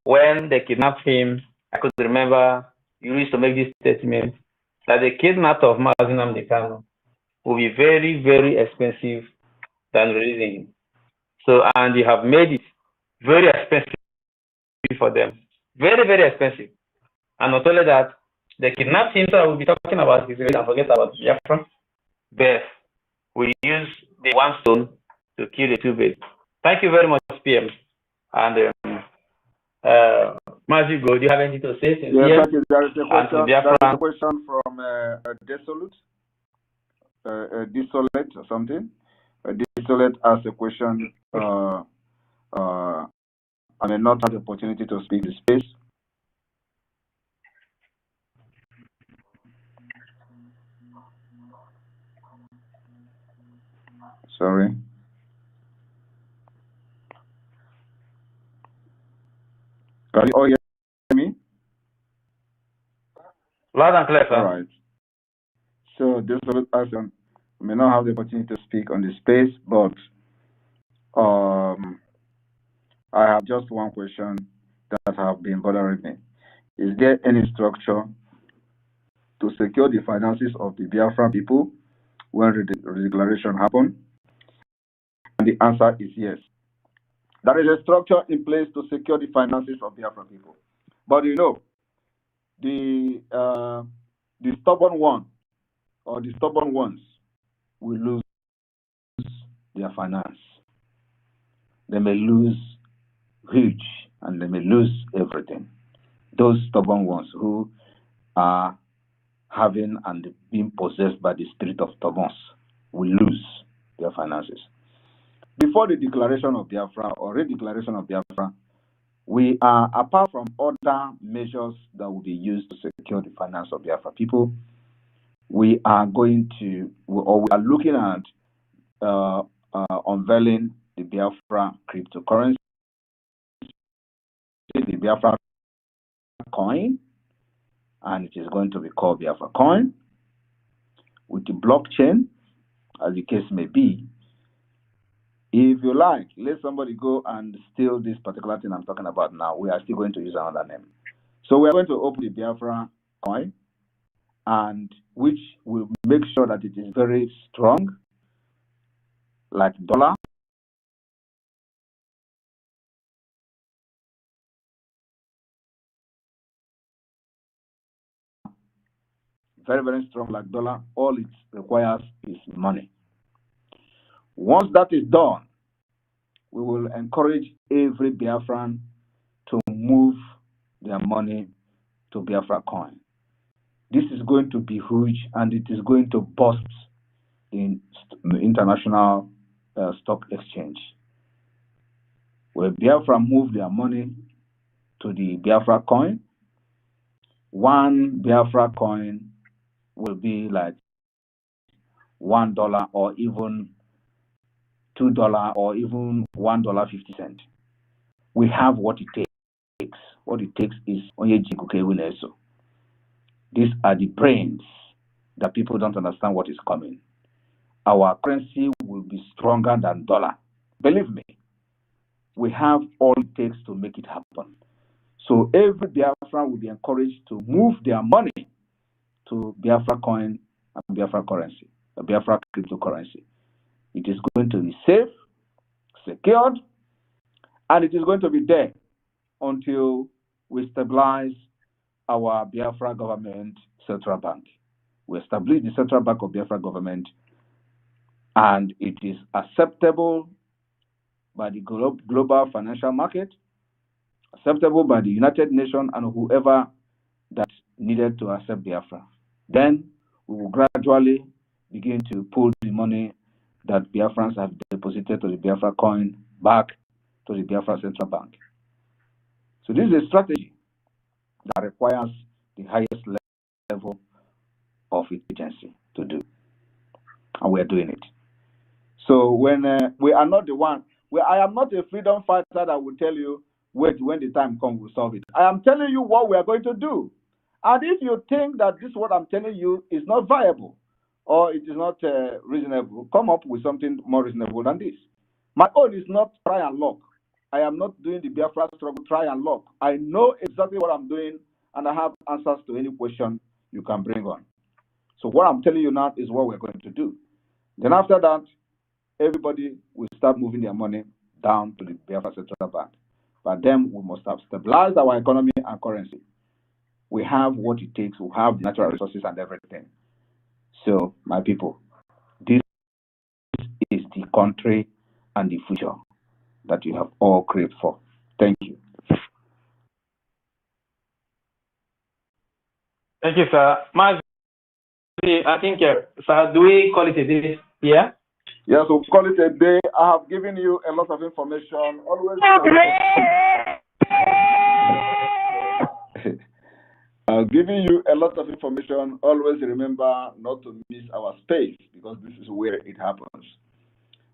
When they kidnapped him, I could remember you used to make this statement that the kidnapping of Mazi Nnamdi Kanu will be very, very expensive than releasing him. So, and you have made it very expensive for them. Very, very expensive. And not only that, the kidnapped him, so we'll be talking about his race and forget about Biafra. Beth, we use the one stone to kill the two birds. Thank you very much, PM. And Mazi, do you have anything to say? Yes, thank you. There is a question from Desolate or something. Desolate asked a question. I may not have the opportunity to speak in space. Sorry. Can you all hear me? Loud and clear, sir. All right. So this person may not have the opportunity to speak on the space, but I have just one question that have been bothering me. Is there any structure to secure the finances of the Biafra people when the declaration happens? And the answer is yes. There is a structure in place to secure the finances of Biafra people. But the stubborn one or the stubborn ones will lose their finance. They may lose huge and they may lose everything. Those stubborn ones who are having and being possessed by the spirit of stubbornness will lose their finances. Before the declaration of Biafra or redeclaration of Biafra, we are, apart from other measures that will be used to secure the finance of Biafra people, we are looking at unveiling the Biafra cryptocurrency, the Biafra coin, and it is going to be called Biafra coin with the blockchain, as the case may be. If you like, let somebody go and steal this particular thing I'm talking about now. We are still going to use another name. So we are going to open the Biafra coin, and which will make sure that it is very strong like dollar, very, very strong like dollar. All it requires is money. Once that is done, we will encourage every Biafran to move their money to Biafra coin. This is going to be huge, and it is going to boost the international stock exchange. Where Biafra move their money to the Biafra coin, one Biafra coin will be like $1 or even $2 or even $1.50. We have what it takes. What it takes is Onyejikukewineso. These are the brains that people don't understand what is coming. Our currency will be stronger than dollar. Believe me, we have all it takes to make it happen. So every Biafra will be encouraged to move their money to Biafra coin and Biafra currency, a Biafra cryptocurrency. It is going to be safe, secured, and it is going to be there until we stabilize our Biafra government central bank. We establish the central bank of Biafra government, and it is acceptable by the global financial market, acceptable by the United Nations and whoever that needed to accept Biafra. Then we will gradually begin to pull the money that Biafrans have deposited to the Biafra coin back to the Biafra central bank. So this is a strategy that requires the highest level of agency to do, and we are doing it. So when we are not the one, I am not a freedom fighter that will tell you, wait, when the time comes, we'll solve it. I am telling you what we are going to do. And if you think that this what I'm telling you is not viable or it is not reasonable, come up with something more reasonable than this. My own is not try and lock. I am not doing the Biafra struggle try and lock. I know exactly what I'm doing, and I have answers to any question you can bring on. So what I'm telling you now is what we're going to do. Then after that, everybody will start moving their money down to the Biafra Central Bank. But then we must have stabilized our economy and currency. We have what it takes. We have the natural resources and everything. So, my people, this is the country and the future that you have all craved for. Thank you. Thank you, sir. Mazi, I think, sir, do we call it a day here? Yes, we'll call it a day. I have given you a lot of information. Always. I've given you a lot of information. Always remember not to miss our space, because this is where it happens.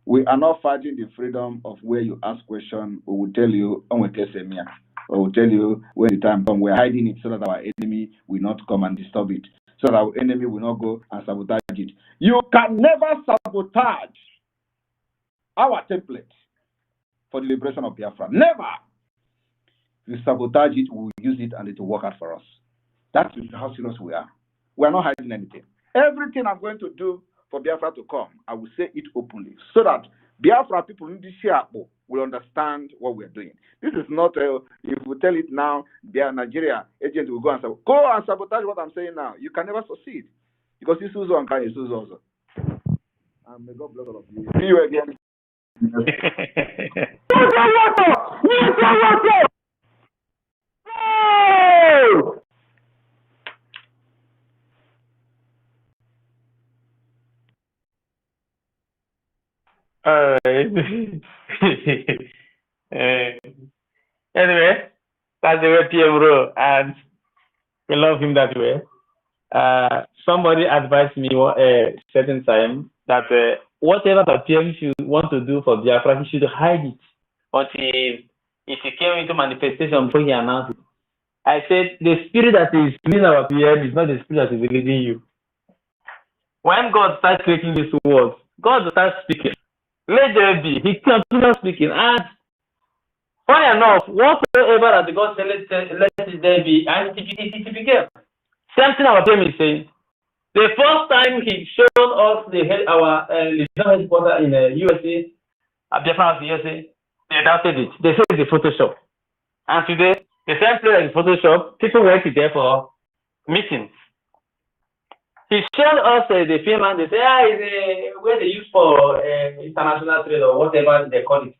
We are not fighting the freedom of where you ask questions. We will tell you, we will tell you when the time comes. We're hiding it so that our enemy will not come and disturb it, so that our enemy will not go and sabotage it. You can never sabotage our template for the liberation of Biafra. Never. If you sabotage it, we will use it and it will work out for us. That's how serious we are. We are not hiding anything. Everything I'm going to do for Biafra to come, I will say it openly, so that Biafra people in this year will understand what we are doing. This is not, if we tell it now, their Nigeria agent will go and sabotage what I'm saying now. You can never succeed, because this is one kind of also. And may God bless all of you. See you again. Anyway, that's the way PM wrote, and we love him that way. Somebody advised me a certain time that whatever the PM should want to do for Biafra, he should hide it until if he came into manifestation before he announced it. I said, the spirit that is leading our PM is not the spirit that is leading you. When God starts creating these words, God starts speaking. Let there be. He continues speaking. And funny enough, whatsoever that God said, let there be, and it became. Same thing our PM is saying. The first time he showed us our regional headquarters in the USA, Biafra USA, they doubted it. They said it's a Photoshop. And today, the same place in Photoshop, people went there for meetings. He showed us the film and they say, it's where they use for international trade or whatever they call it.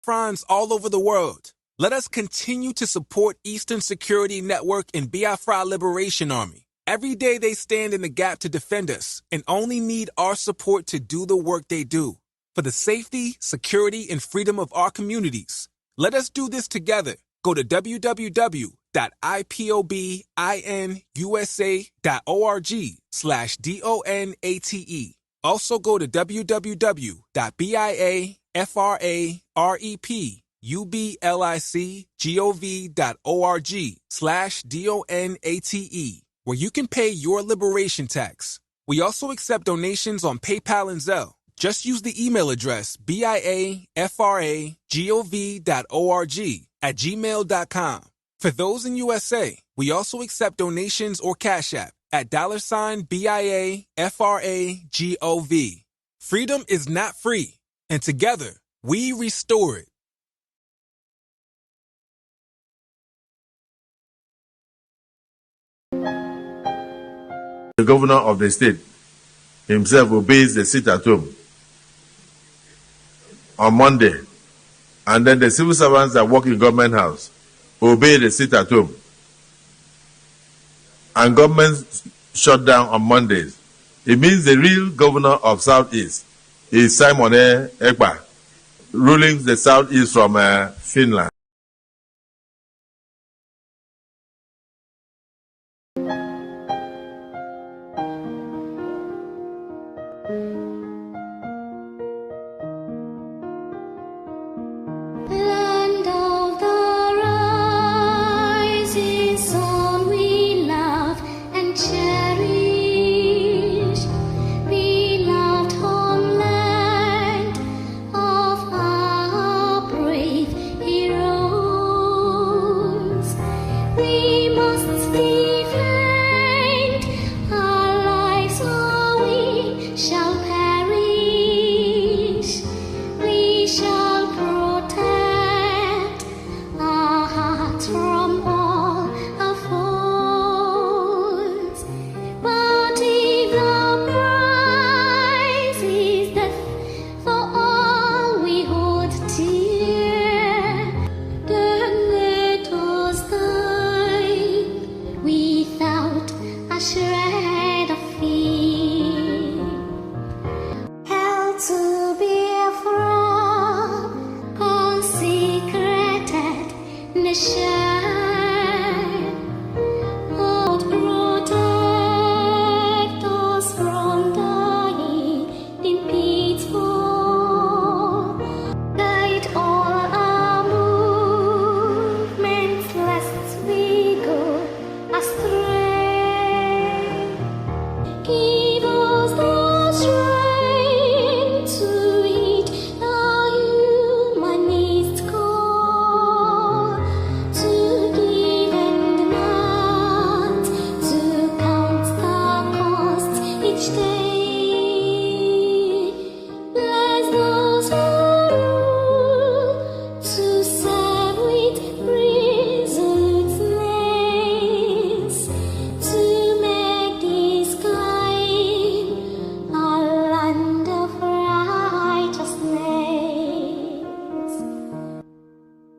Friends all over the world, let us continue to support Eastern Security Network and Biafra Liberation Army. Every day they stand in the gap to defend us and only need our support to do the work they do. For the safety, security, and freedom of our communities. Let us do this together. Go to www.ipobinUSA.org/DONATE. Also go to www.biafrepublicgov.org/DONATE, where you can pay your liberation tax. We also accept donations on PayPal and Zelle. Just use the email address biafragov.org@gmail.com. For those in USA, we also accept donations or Cash App at $BIAFRAGOV. Freedom is not free, and together, we restore it. The governor of the state himself obeys the sit at home on Monday, and then the civil servants that work in government house obey the sit at home, and government shut down on Mondays. It means the real governor of Southeast is Simon Ekpa, ruling the Southeast from Finland.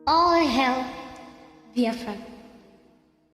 All hail Biafra.